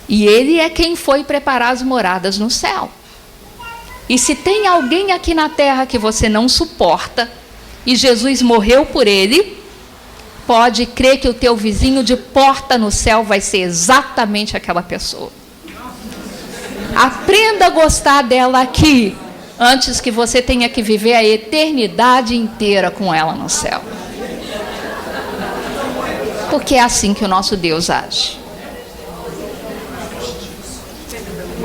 E ele é quem foi preparar as moradas no céu. E se tem alguém aqui na terra que você não suporta, e Jesus morreu por ele, pode crer que o teu vizinho de porta no céu vai ser exatamente aquela pessoa. Aprenda a gostar dela aqui, antes que você tenha que viver a eternidade inteira com ela no céu. Porque é assim que o nosso Deus age.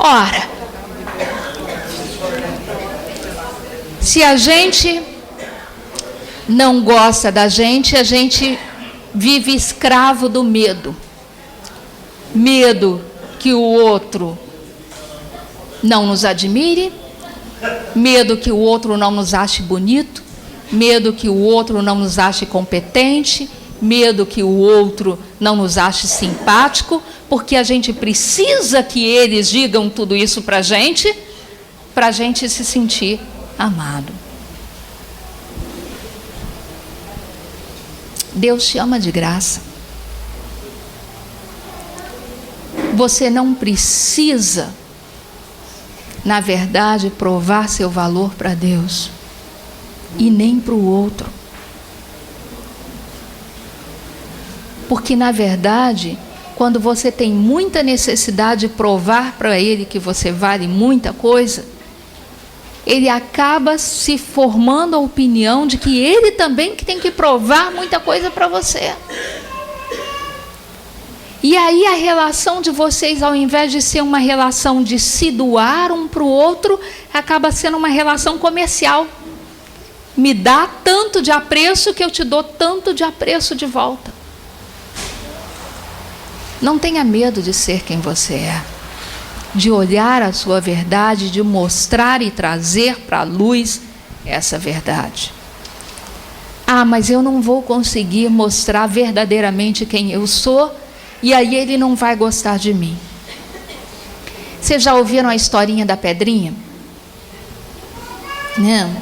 Ora, se a gente não gosta da gente, a gente vive escravo do medo. Medo que o outro não nos admire, medo que o outro não nos ache bonito, medo que o outro não nos ache competente, medo que o outro não nos ache simpático, porque a gente precisa que eles digam tudo isso para a gente se sentir amado. Deus te ama de graça. Você não precisa, na verdade, provar seu valor para Deus e nem para o outro. Porque, na verdade, quando você tem muita necessidade de provar para Ele que você vale muita coisa, ele acaba se formando a opinião de que ele também tem que provar muita coisa para você. E aí a relação de vocês, ao invés de ser uma relação de se doar um para o outro, acaba sendo uma relação comercial. Me dá tanto de apreço que eu te dou tanto de apreço de volta. Não tenha medo de ser quem você é, de olhar a sua verdade, de mostrar e trazer para a luz essa verdade. Ah, mas eu não vou conseguir mostrar verdadeiramente quem eu sou, e aí ele não vai gostar de mim. Vocês já ouviram a historinha da pedrinha? Não.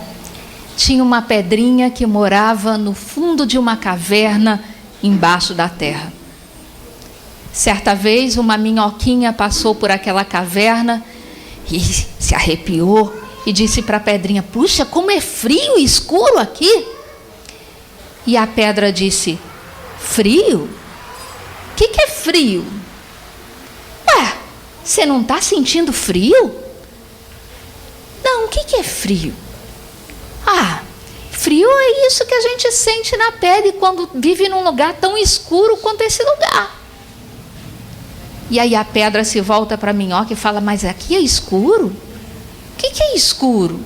Tinha uma pedrinha que morava no fundo de uma caverna embaixo da terra. Certa vez, uma minhoquinha passou por aquela caverna e se arrepiou e disse para a pedrinha: puxa, como é frio e escuro aqui. E a pedra disse: frio? O que é frio? Ué, você não está sentindo frio? Não, o que é frio? Ah, frio é isso que a gente sente na pele quando vive num lugar tão escuro quanto esse lugar. E aí a pedra se volta para a minhoca e fala: mas aqui é escuro? O que é escuro?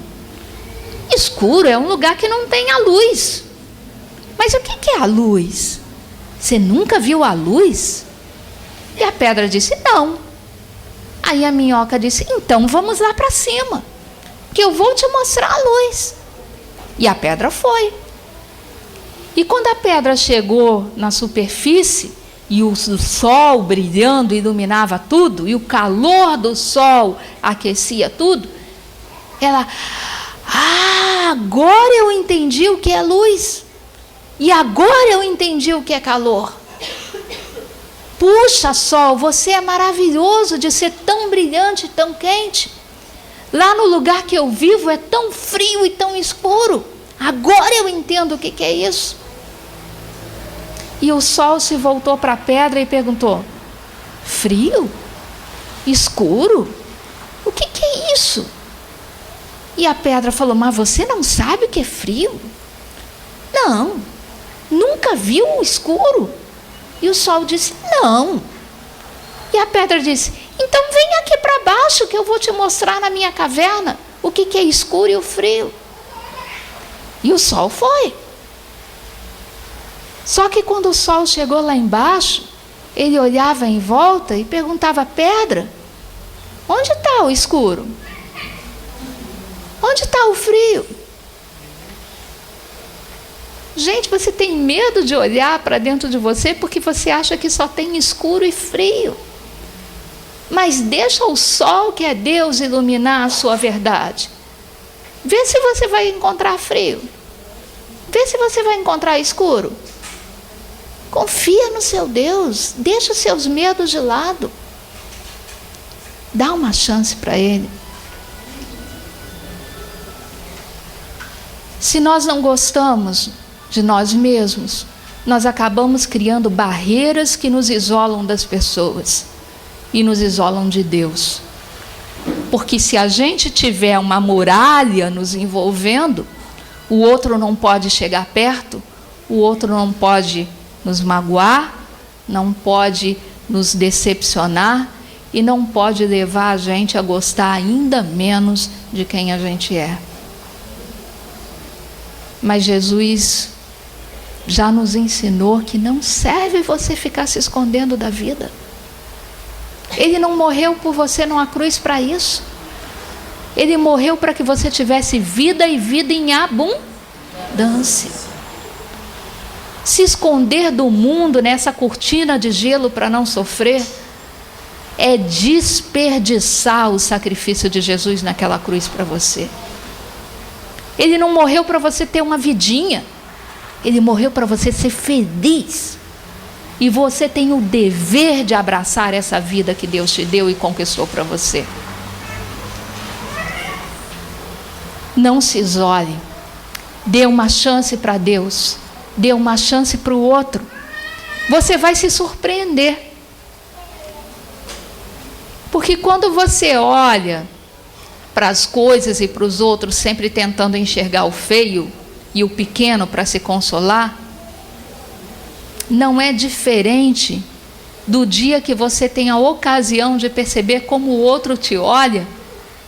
Escuro é um lugar que não tem a luz. Mas o que é a luz? Você nunca viu a luz? E a pedra disse: não. Aí a minhoca disse: então vamos lá para cima, que eu vou te mostrar a luz. E a pedra foi. E quando a pedra chegou na superfície, e o sol brilhando iluminava tudo, e o calor do sol aquecia tudo, Ela, agora eu entendi o que é luz. E agora eu entendi o que é calor. Puxa, sol, você é maravilhoso de ser tão brilhante, tão quente. Lá no lugar que eu vivo é tão frio e tão escuro. Agora eu entendo o que é isso. E o sol se voltou para a pedra e perguntou: frio? Escuro? O que é isso? E a pedra falou: mas você não sabe o que é frio? Não, nunca viu um escuro? E o sol disse: não. E a pedra disse: então vem aqui para baixo que eu vou te mostrar na minha caverna o que é escuro e o frio. E o sol foi. Só que quando o sol chegou lá embaixo, ele olhava em volta e perguntava à pedra: onde está o escuro? Onde está o frio? Gente, você tem medo de olhar para dentro de você porque você acha que só tem escuro e frio. Mas deixa o sol, que é Deus, iluminar a sua verdade. Vê se você vai encontrar frio. Vê se você vai encontrar escuro. Confia no seu Deus. Deixa os seus medos de lado. Dá uma chance para Ele. Se nós não gostamos de nós mesmos, nós acabamos criando barreiras que nos isolam das pessoas e nos isolam de Deus. Porque se a gente tiver uma muralha nos envolvendo, o outro não pode chegar perto, o outro não pode nos magoar, não pode nos decepcionar e não pode levar a gente a gostar ainda menos de quem a gente é. Mas Jesus já nos ensinou que não serve você ficar se escondendo da vida. Ele não morreu por você numa cruz para isso. Ele morreu para que você tivesse vida e vida em abundância. Se esconder do mundo nessa cortina de gelo para não sofrer é desperdiçar o sacrifício de Jesus naquela cruz para você. Ele não morreu para você ter uma vidinha. Ele morreu para você ser feliz. E você tem o dever de abraçar essa vida que Deus te deu e conquistou para você. Não se isole. Dê uma chance para Deus. Dê uma chance para o outro. Você vai se surpreender. Porque quando você olha para as coisas e para os outros, sempre tentando enxergar o feio e o pequeno para se consolar, não é diferente do dia que você tem a ocasião de perceber como o outro te olha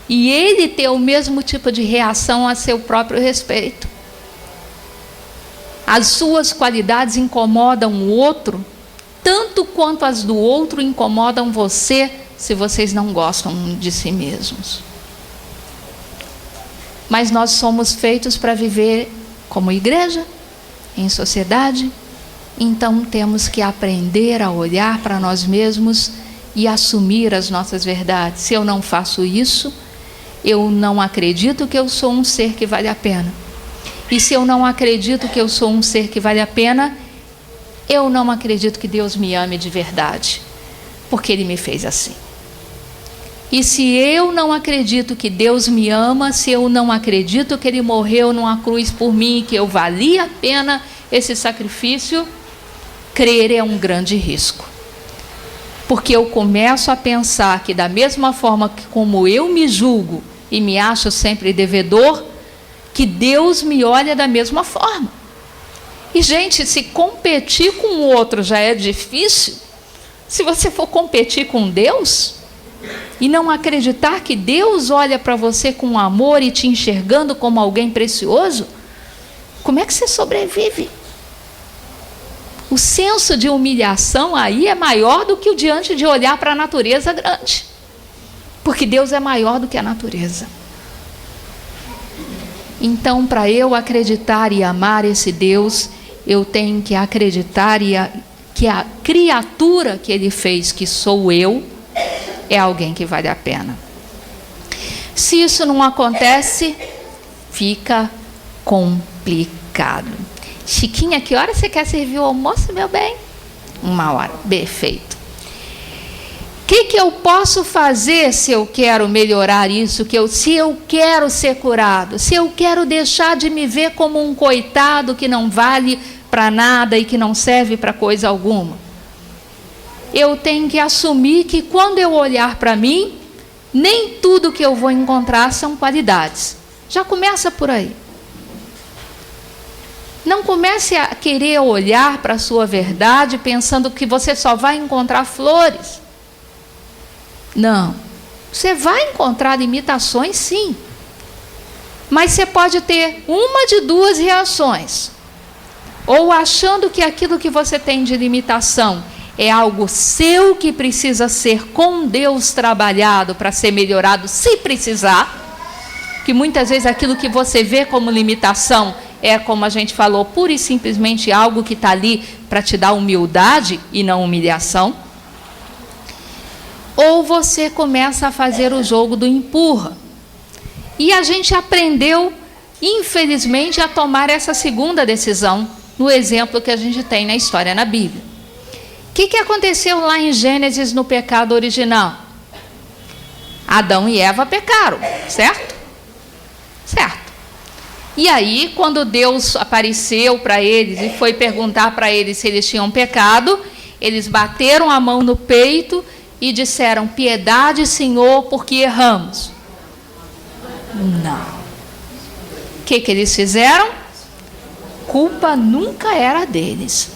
e ele ter o mesmo tipo de reação a seu próprio respeito. As suas qualidades incomodam o outro tanto quanto as do outro incomodam você, se vocês não gostam de si mesmos. Mas nós somos feitos para viver como igreja, em sociedade. Então temos que aprender a olhar para nós mesmos e assumir as nossas verdades. Se eu não faço isso, eu não acredito que eu sou um ser que vale a pena. E se eu não acredito que eu sou um ser que vale a pena, eu não acredito que Deus me ame de verdade, porque Ele me fez assim. E se eu não acredito que Deus me ama, se eu não acredito que Ele morreu numa cruz por mim, que eu valia a pena esse sacrifício, crer é um grande risco. Porque eu começo a pensar que da mesma forma que como eu me julgo e me acho sempre devedor, que Deus me olha da mesma forma. E gente, se competir com o outro já é difícil, se você for competir com Deus e não acreditar que Deus olha para você com amor e te enxergando como alguém precioso, como é que você sobrevive? O senso de humilhação aí é maior do que o diante de olhar para a natureza grande, porque Deus é maior do que a natureza. Então, para eu acreditar e amar esse Deus, eu tenho que acreditar que a criatura que Ele fez, que sou eu, é alguém que vale a pena. Se isso não acontece, fica complicado. Chiquinha, que hora você quer servir o almoço, meu bem? 1 hora. Perfeito. O que eu posso fazer se eu quero melhorar isso? Se eu quero ser curado? Se eu quero deixar de me ver como um coitado que não vale para nada e que não serve para coisa alguma? Eu tenho que assumir que quando eu olhar para mim, nem tudo que eu vou encontrar são qualidades. Já começa por aí. Não comece a querer olhar para a sua verdade pensando que você só vai encontrar flores. Não. Você vai encontrar limitações, sim. Mas você pode ter uma de duas reações. Ou achando que aquilo que você tem de limitação é algo seu que precisa ser com Deus trabalhado para ser melhorado, se precisar. Que muitas vezes aquilo que você vê como limitação é, como a gente falou, pura e simplesmente algo que está ali para te dar humildade e não humilhação. Ou você começa a fazer o jogo do empurra. E a gente aprendeu, infelizmente, a tomar essa segunda decisão no exemplo que a gente tem na história na Bíblia. O que aconteceu lá em Gênesis no pecado original? Adão e Eva pecaram, certo? Certo. E aí, quando Deus apareceu para eles e foi perguntar para eles se eles tinham pecado, eles bateram a mão no peito e disseram: piedade, Senhor, porque erramos. Não. O que eles fizeram? Culpa nunca era deles.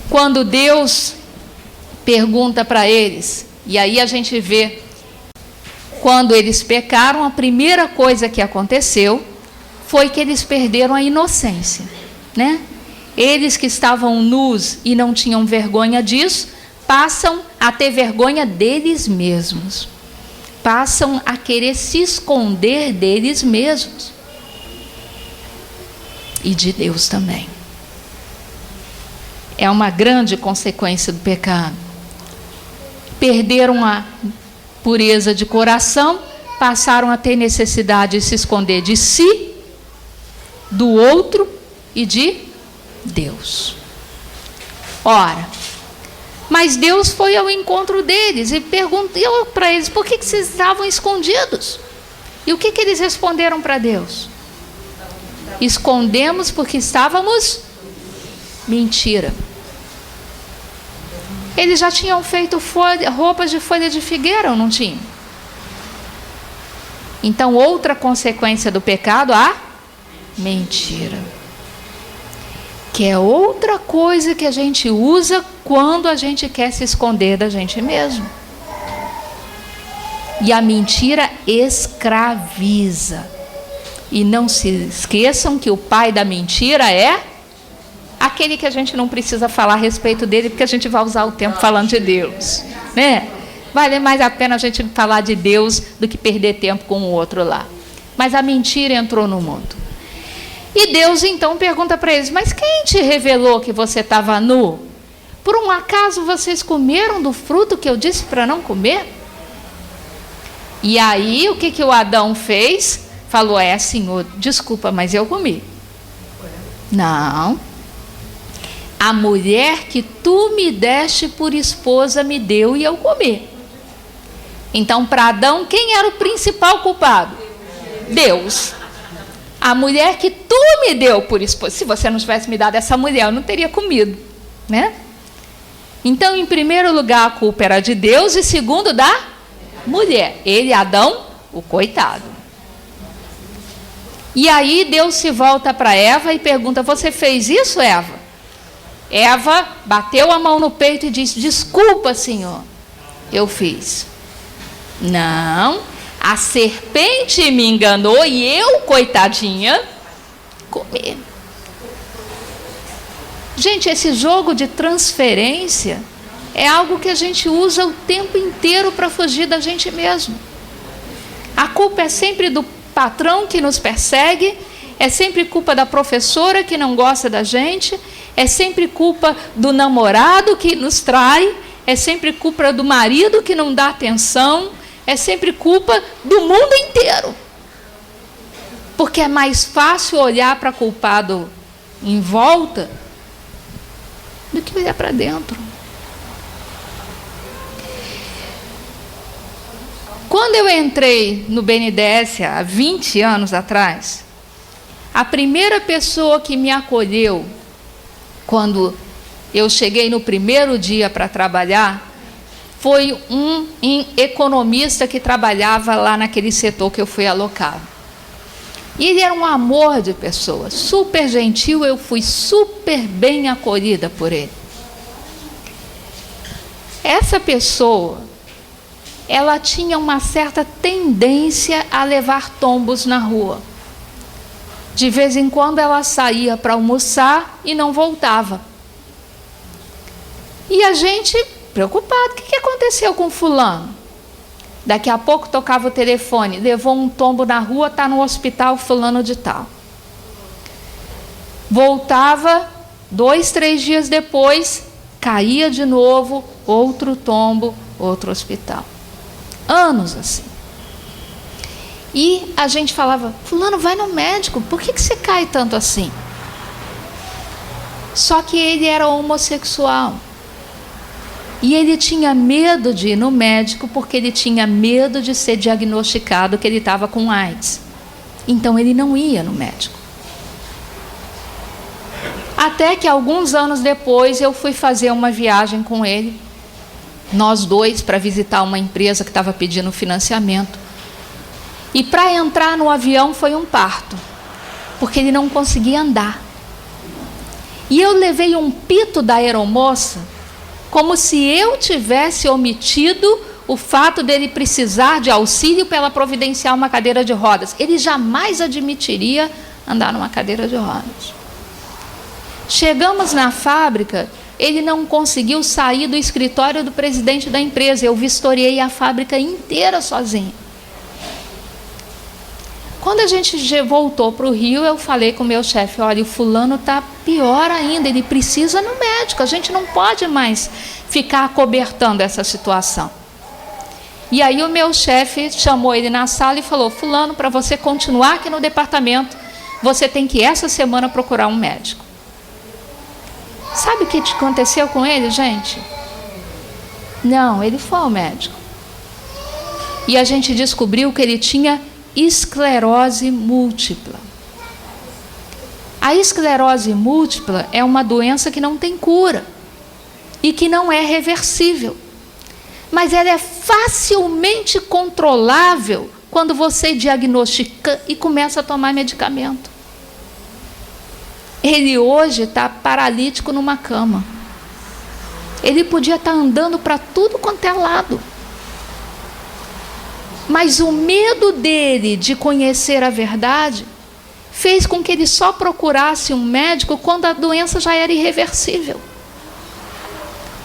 Quando Deus pergunta para eles, e aí a gente vê, quando eles pecaram, a primeira coisa que aconteceu foi que eles perderam a inocência, né? Eles que estavam nus e não tinham vergonha disso, passam a ter vergonha deles mesmos. Passam a querer se esconder deles mesmos. E de Deus também. É uma grande consequência do pecado. Perderam a pureza de coração, passaram a ter necessidade de se esconder de si, do outro e de Deus. Ora, mas Deus foi ao encontro deles e perguntou para eles: por que vocês estavam escondidos? E o que eles responderam para Deus? Escondemos porque estávamos... Mentira. Eles já tinham feito roupas de folha de figueira, ou não tinham? Então, outra consequência do pecado, a mentira. Que é outra coisa que a gente usa quando a gente quer se esconder da gente mesmo. E a mentira escraviza. E não se esqueçam que o pai da mentira é aquele que a gente não precisa falar a respeito dele, porque a gente vai usar o tempo falando de Deus, né? Vale mais a pena a gente falar de Deus do que perder tempo com o outro lá. Mas a mentira entrou no mundo. E Deus então pergunta para eles: mas quem te revelou que você estava nu? Por um acaso vocês comeram do fruto que eu disse para não comer? E aí o que o Adão fez? Falou: Senhor, desculpa, mas eu comi. Não. A mulher que tu me deste por esposa me deu e eu comi. Então, para Adão, quem era o principal culpado? Deus. A mulher que tu me deu por esposa. Se você não tivesse me dado essa mulher, eu não teria comido, né? Então, em primeiro lugar, a culpa era de Deus, e segundo, da mulher. Ele, Adão, o coitado. E aí Deus se volta para Eva e pergunta: você fez isso, Eva? Eva bateu a mão no peito e disse: desculpa, Senhor, eu fiz. Não, a serpente me enganou e eu, coitadinha, comi. Gente, esse jogo de transferência é algo que a gente usa o tempo inteiro para fugir da gente mesmo. A culpa é sempre do patrão que nos persegue, é sempre culpa da professora que não gosta da gente, é sempre culpa do namorado que nos trai, é sempre culpa do marido que não dá atenção, é sempre culpa do mundo inteiro. Porque é mais fácil olhar para culpado em volta do que olhar para dentro. Quando eu entrei no BNDES há 20 anos atrás, a primeira pessoa que me acolheu, quando eu cheguei no primeiro dia para trabalhar, foi um economista que trabalhava lá naquele setor que eu fui alocado. E ele era um amor de pessoa, super gentil, eu fui super bem acolhida por ele. Essa pessoa, ela tinha uma certa tendência a levar tombos na rua. De vez em quando ela saía para almoçar e não voltava. E a gente, preocupado, o que aconteceu com fulano? Daqui a pouco tocava o telefone, levou um tombo na rua, está no hospital fulano de tal. Voltava, 2, 3 dias depois, caía de novo, outro tombo, outro hospital. Anos assim. E a gente falava, fulano, vai no médico, por que você cai tanto assim? Só que ele era homossexual. E ele tinha medo de ir no médico porque ele tinha medo de ser diagnosticado que ele estava com AIDS. Então ele não ia no médico. Até que alguns anos depois eu fui fazer uma viagem com ele, nós dois, para visitar uma empresa que estava pedindo financiamento. E para entrar no avião foi um parto, porque ele não conseguia andar. E eu levei um pito da aeromoça, como se eu tivesse omitido o fato dele precisar de auxílio para ela providenciar uma cadeira de rodas. Ele jamais admitiria andar numa cadeira de rodas. Chegamos na fábrica, ele não conseguiu sair do escritório do presidente da empresa. Eu vistoriei a fábrica inteira sozinha. Quando a gente voltou para o Rio, eu falei com o meu chefe, olha, o fulano está pior ainda, ele precisa ir no médico, a gente não pode mais ficar acobertando essa situação. E aí o meu chefe chamou ele na sala e falou, fulano, para você continuar aqui no departamento, você tem que essa semana procurar um médico. Sabe o que aconteceu com ele, gente? Não, ele foi ao médico. E a gente descobriu que ele tinha esclerose múltipla. A esclerose múltipla é uma doença que não tem cura e que não é reversível. Mas ela é facilmente controlável quando você diagnostica e começa a tomar medicamento. Ele hoje está paralítico numa cama. Ele podia estar andando para tudo quanto é lado. Mas o medo dele de conhecer a verdade fez com que ele só procurasse um médico quando a doença já era irreversível.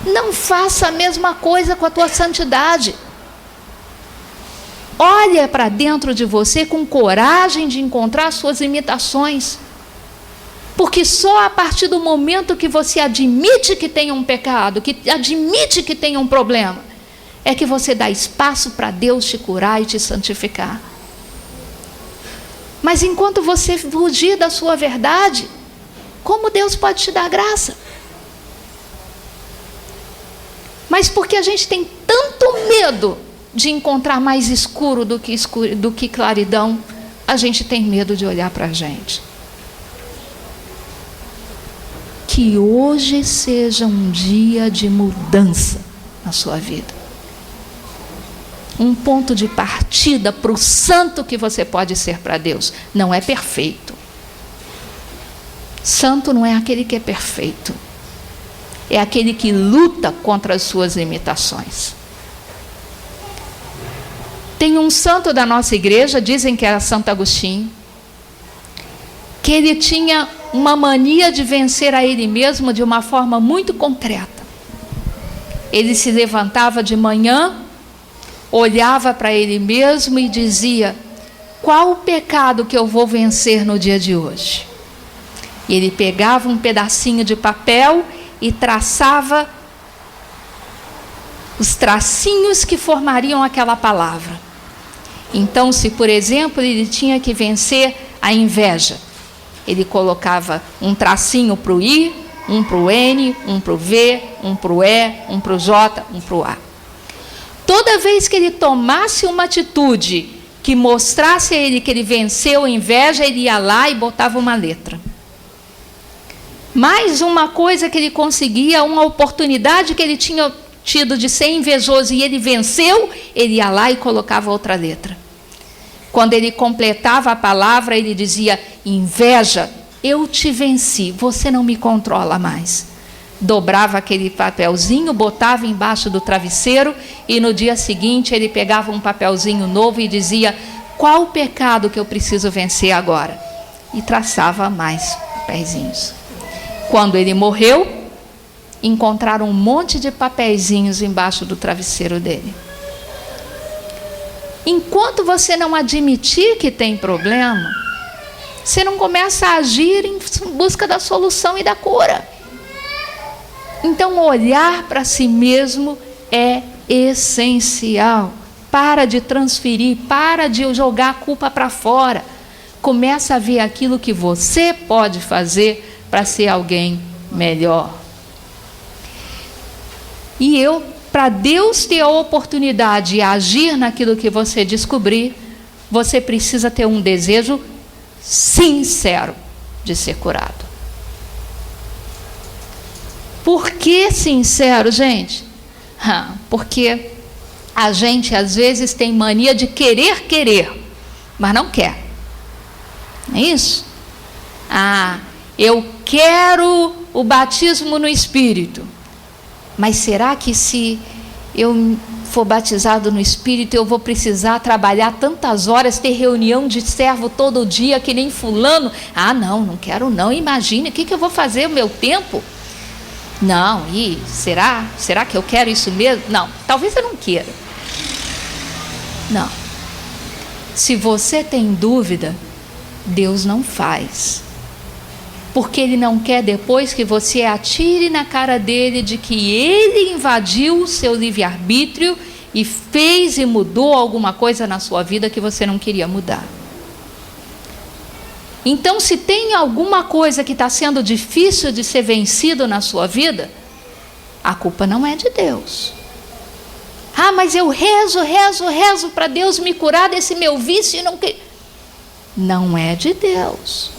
Não faça a mesma coisa com a tua santidade. Olha para dentro de você com coragem de encontrar suas limitações. Porque só a partir do momento que você admite que tem um pecado, que admite que tem um problema, é que você dá espaço para Deus te curar e te santificar. Mas enquanto você fugir da sua verdade, como Deus pode te dar graça? Mas porque a gente tem tanto medo de encontrar mais escuro do que claridão, a gente tem medo de olhar para a gente. Que hoje seja um dia de mudança na sua vida. Um ponto de partida para o santo que você pode ser para Deus. Não é perfeito. Santo não é aquele que é perfeito. É aquele que luta contra as suas limitações. Tem um santo da nossa igreja, dizem que era Santo Agostinho, que ele tinha uma mania de vencer a ele mesmo de uma forma muito concreta. Ele se levantava de manhã, olhava para ele mesmo e dizia, qual o pecado que eu vou vencer no dia de hoje? E ele pegava um pedacinho de papel e traçava os tracinhos que formariam aquela palavra. Então, se por exemplo ele tinha que vencer a inveja, ele colocava um tracinho para o I, um para o N, um para o V, um para o E, um para o J, um para o A. Toda vez que ele tomasse uma atitude que mostrasse a ele que ele venceu a inveja, ele ia lá e botava uma letra. Mais uma coisa que ele conseguia, uma oportunidade que ele tinha tido de ser invejoso e ele venceu, ele ia lá e colocava outra letra. Quando ele completava a palavra, ele dizia: inveja, eu te venci, você não me controla mais. Dobrava aquele papelzinho, botava embaixo do travesseiro e no dia seguinte ele pegava um papelzinho novo e dizia: qual o pecado que eu preciso vencer agora? E traçava mais pezinhos. Quando ele morreu, encontraram um monte de papeizinhos embaixo do travesseiro dele. Enquanto você não admitir que tem problema, você não começa a agir em busca da solução e da cura. Então, olhar para si mesmo é essencial. Para de transferir, para de jogar a culpa para fora. Começa a ver aquilo que você pode fazer para ser alguém melhor. E para Deus ter a oportunidade de agir naquilo que você descobrir, você precisa ter um desejo sincero de ser curado. Por que sincero, gente? Porque a gente às vezes tem mania de querer, mas não quer. Não é isso? Eu quero o batismo no Espírito. Mas será que se eu for batizado no Espírito, eu vou precisar trabalhar tantas horas, ter reunião de servo todo dia, que nem fulano? Não quero não. Imagine, o que eu vou fazer o meu tempo? Não, e será que eu quero isso mesmo? Não, talvez eu não queira. Não. Se você tem dúvida, Deus não faz. Porque Ele não quer depois que você atire na cara dele de que Ele invadiu o seu livre-arbítrio e fez e mudou alguma coisa na sua vida que você não queria mudar. Então, se tem alguma coisa que está sendo difícil de ser vencido na sua vida, a culpa não é de Deus. Mas eu rezo para Deus me curar desse meu vício e não quer. Não é de Deus.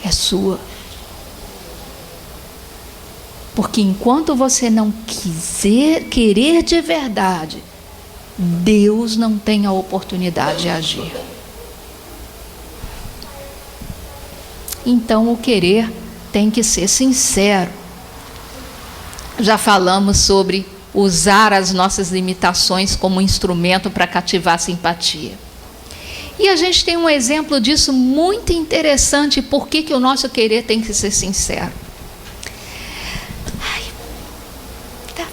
É sua. Porque enquanto você não querer de verdade, Deus não tem a oportunidade de agir. Então o querer tem que ser sincero. Já falamos sobre usar as nossas limitações como instrumento para cativar a simpatia. E a gente tem um exemplo disso muito interessante. Por que o nosso querer tem que ser sincero?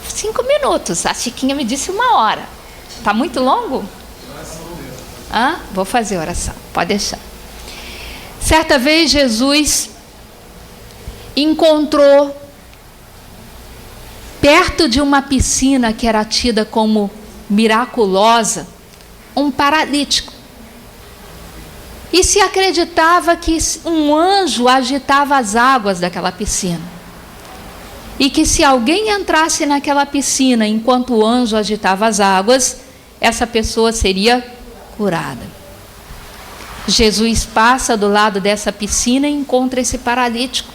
5 minutos. A Chiquinha me disse 1 hora. Está muito longo? Vou fazer oração. Pode deixar. Certa vez Jesus encontrou perto de uma piscina que era tida como miraculosa, um paralítico. E se acreditava que um anjo agitava as águas daquela piscina. E que se alguém entrasse naquela piscina enquanto o anjo agitava as águas, essa pessoa seria curada. Jesus passa do lado dessa piscina e encontra esse paralítico.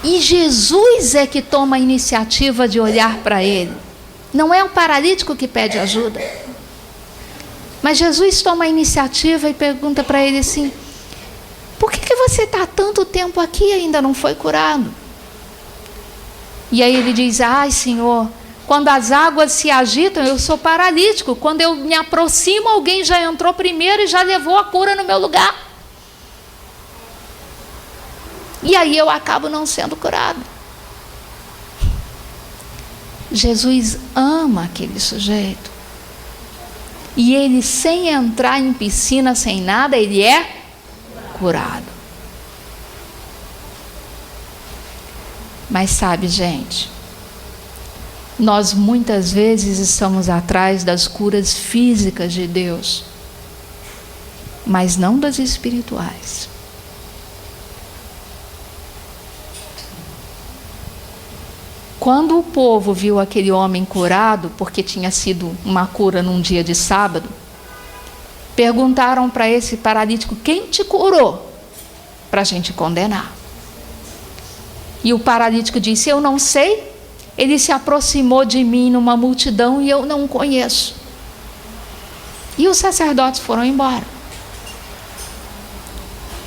E Jesus é que toma a iniciativa de olhar para ele. Não é o paralítico que pede ajuda. Mas Jesus toma a iniciativa e pergunta para ele assim: por que você está tanto tempo aqui e ainda não foi curado? E aí ele diz: Senhor, quando as águas se agitam, eu sou paralítico. Quando eu me aproximo, alguém já entrou primeiro e já levou a cura no meu lugar. E aí eu acabo não sendo curado. Jesus ama aquele sujeito. E ele, sem entrar em piscina, sem nada, ele é curado. Mas sabe, gente, Nós muitas vezes estamos atrás das curas físicas de Deus, mas não das espirituais. Quando o povo viu aquele homem curado, porque tinha sido uma cura num dia de sábado, perguntaram para esse paralítico: quem te curou? Para a gente condenar. E o paralítico disse: eu não sei. Ele se aproximou de mim numa multidão e eu não o conheço. E os sacerdotes foram embora.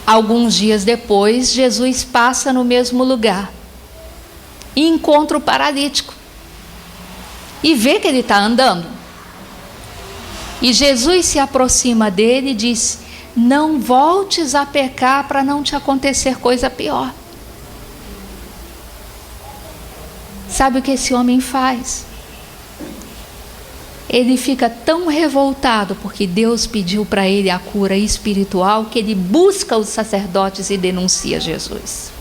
Alguns dias depois, Jesus passa no mesmo lugar e encontra o paralítico e vê que ele está andando. E Jesus se aproxima dele e diz: não voltes a pecar para não te acontecer coisa pior. Sabe o que esse homem faz? Ele fica tão revoltado porque Deus pediu para ele a cura espiritual que ele busca os sacerdotes e denuncia Jesus.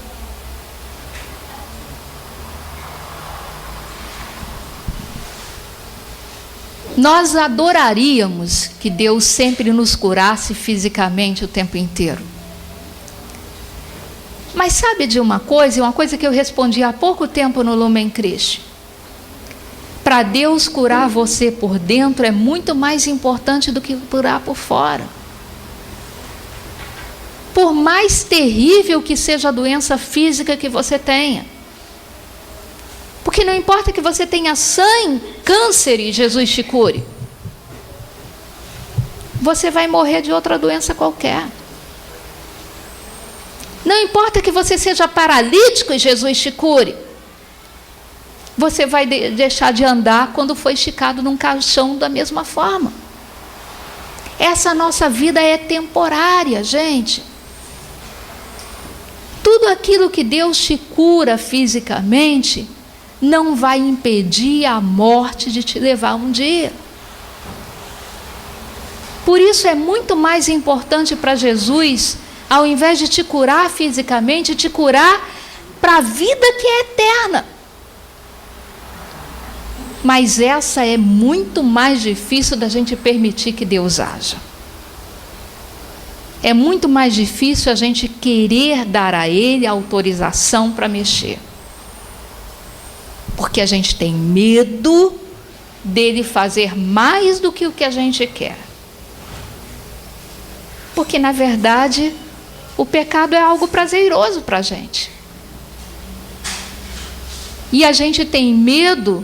Nós adoraríamos que Deus sempre nos curasse fisicamente o tempo inteiro. Mas sabe de uma coisa que eu respondi há pouco tempo no Lumen Christi? Para Deus curar você por dentro é muito mais importante do que curar por fora. Por mais terrível que seja a doença física que você tenha. Porque não importa que você tenha sangue, câncer e Jesus te cure. Você vai morrer de outra doença qualquer. Não importa que você seja paralítico e Jesus te cure. Você vai deixar de andar quando for esticado num caixão da mesma forma. Essa nossa vida é temporária, gente. Tudo aquilo que Deus te cura fisicamente não vai impedir a morte de te levar um dia. Por isso é muito mais importante para Jesus, ao invés de te curar fisicamente, te curar para a vida que é eterna. Mas essa é muito mais difícil da gente permitir que Deus haja. É muito mais difícil a gente querer dar a Ele autorização para mexer. Porque a gente tem medo dele fazer mais do que o que a gente quer. Porque, na verdade, o pecado é algo prazeroso para a gente. E a gente tem medo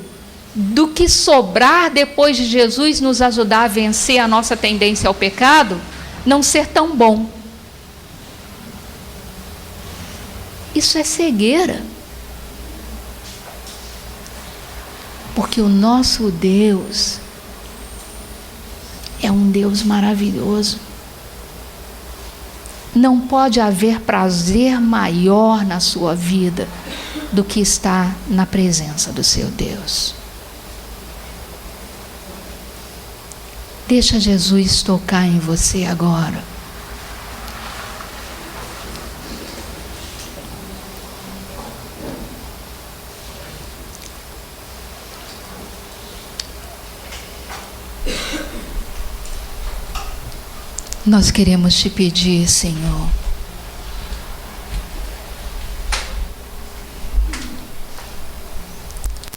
do que sobrar depois de Jesus nos ajudar a vencer a nossa tendência ao pecado, não ser tão bom. Isso é cegueira. Porque o nosso Deus é um Deus maravilhoso. Não pode haver prazer maior na sua vida do que estar na presença do seu Deus. Deixa Jesus tocar em você agora. Nós queremos te pedir, Senhor,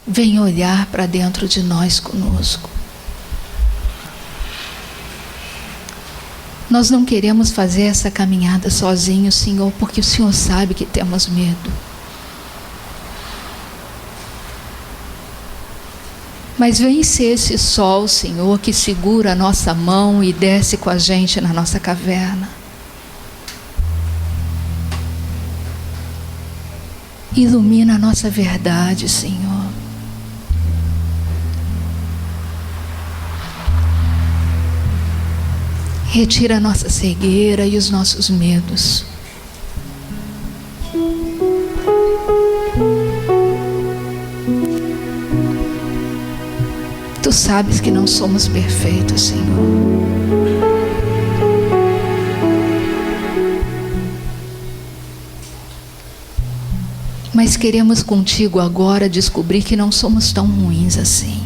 vem olhar para dentro de nós conosco. Nós não queremos fazer essa caminhada sozinhos, Senhor, porque o Senhor sabe que temos medo. Mas vem ser esse sol, Senhor, que segura a nossa mão e desce com a gente na nossa caverna. Ilumina a nossa verdade, Senhor. Retira a nossa cegueira e os nossos medos. Tu sabes que não somos perfeitos, Senhor. Mas queremos contigo agora descobrir que não somos tão ruins assim.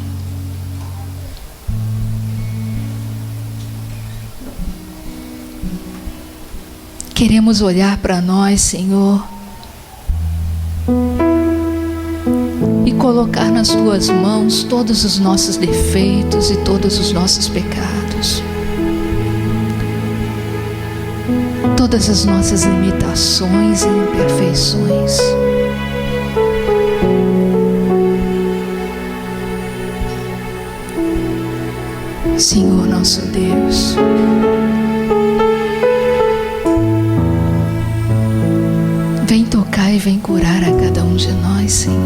Queremos olhar para nós, Senhor, e colocar nas tuas mãos todos os nossos defeitos e todos os nossos pecados, todas as nossas limitações e imperfeições. Senhor nosso Deus, vem tocar e vem curar a cada um de nós, Senhor.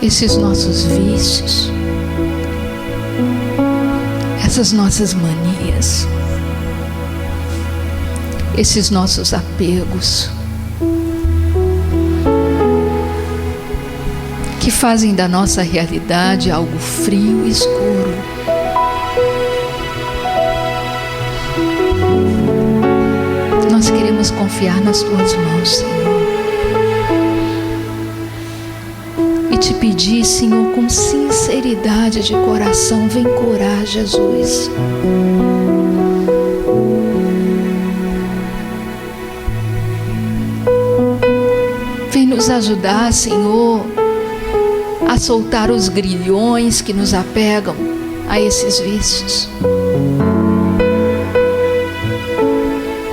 Esses nossos vícios, essas nossas manias, esses nossos apegos, que fazem da nossa realidade algo frio e escuro. Nós queremos confiar nas tuas mãos, Senhor, e te pedir, Senhor, com sinceridade de coração, vem curar, Jesus. Vem nos ajudar, Senhor, a soltar os grilhões que nos apegam a esses vícios.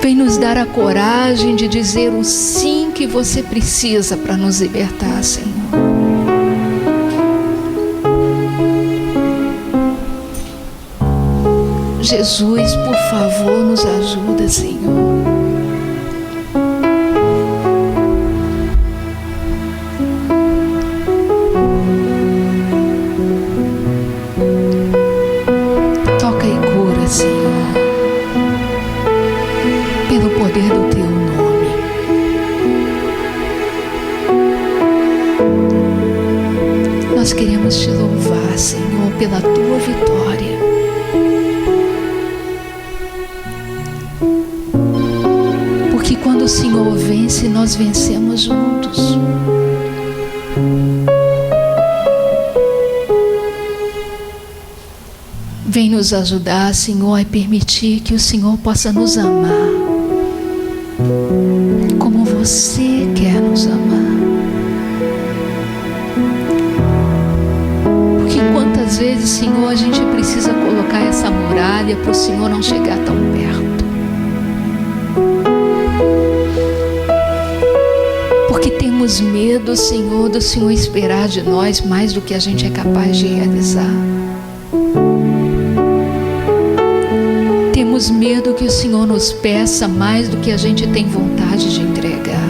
Vem nos dar a coragem de dizer o sim que você precisa para nos libertar, Senhor. Jesus, por favor, nos ajuda, Senhor. Toca e cura, Senhor, pelo poder do teu nome. Nós queremos te louvar, Senhor, pela tua vitória. Porque quando o Senhor vence, nós vencemos juntos. Vem nos ajudar, Senhor, a permitir que o Senhor possa nos amar como você quer nos amar. Porque quantas vezes, Senhor, a gente precisa colocar essa muralha para o Senhor não chegar tão perto. Porque temos medo, Senhor, do Senhor esperar de nós mais do que a gente é capaz de realizar. Temos medo que o Senhor nos peça mais do que a gente tem vontade de entregar.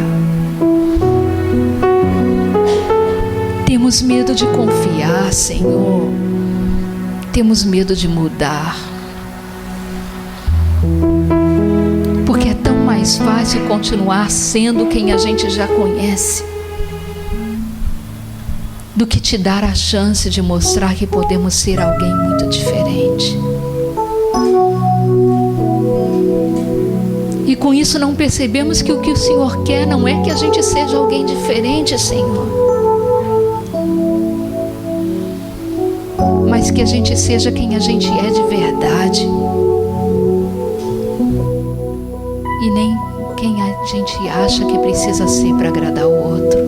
Temos medo de confiar, Senhor. Temos medo de mudar. Porque é tão mais fácil continuar sendo quem a gente já conhece do que te dar a chance de mostrar que podemos ser alguém muito diferente. E com isso não percebemos que o que o Senhor quer não é que a gente seja alguém diferente, Senhor, mas que a gente seja quem a gente é de verdade, e nem quem a gente acha que precisa ser para agradar o outro.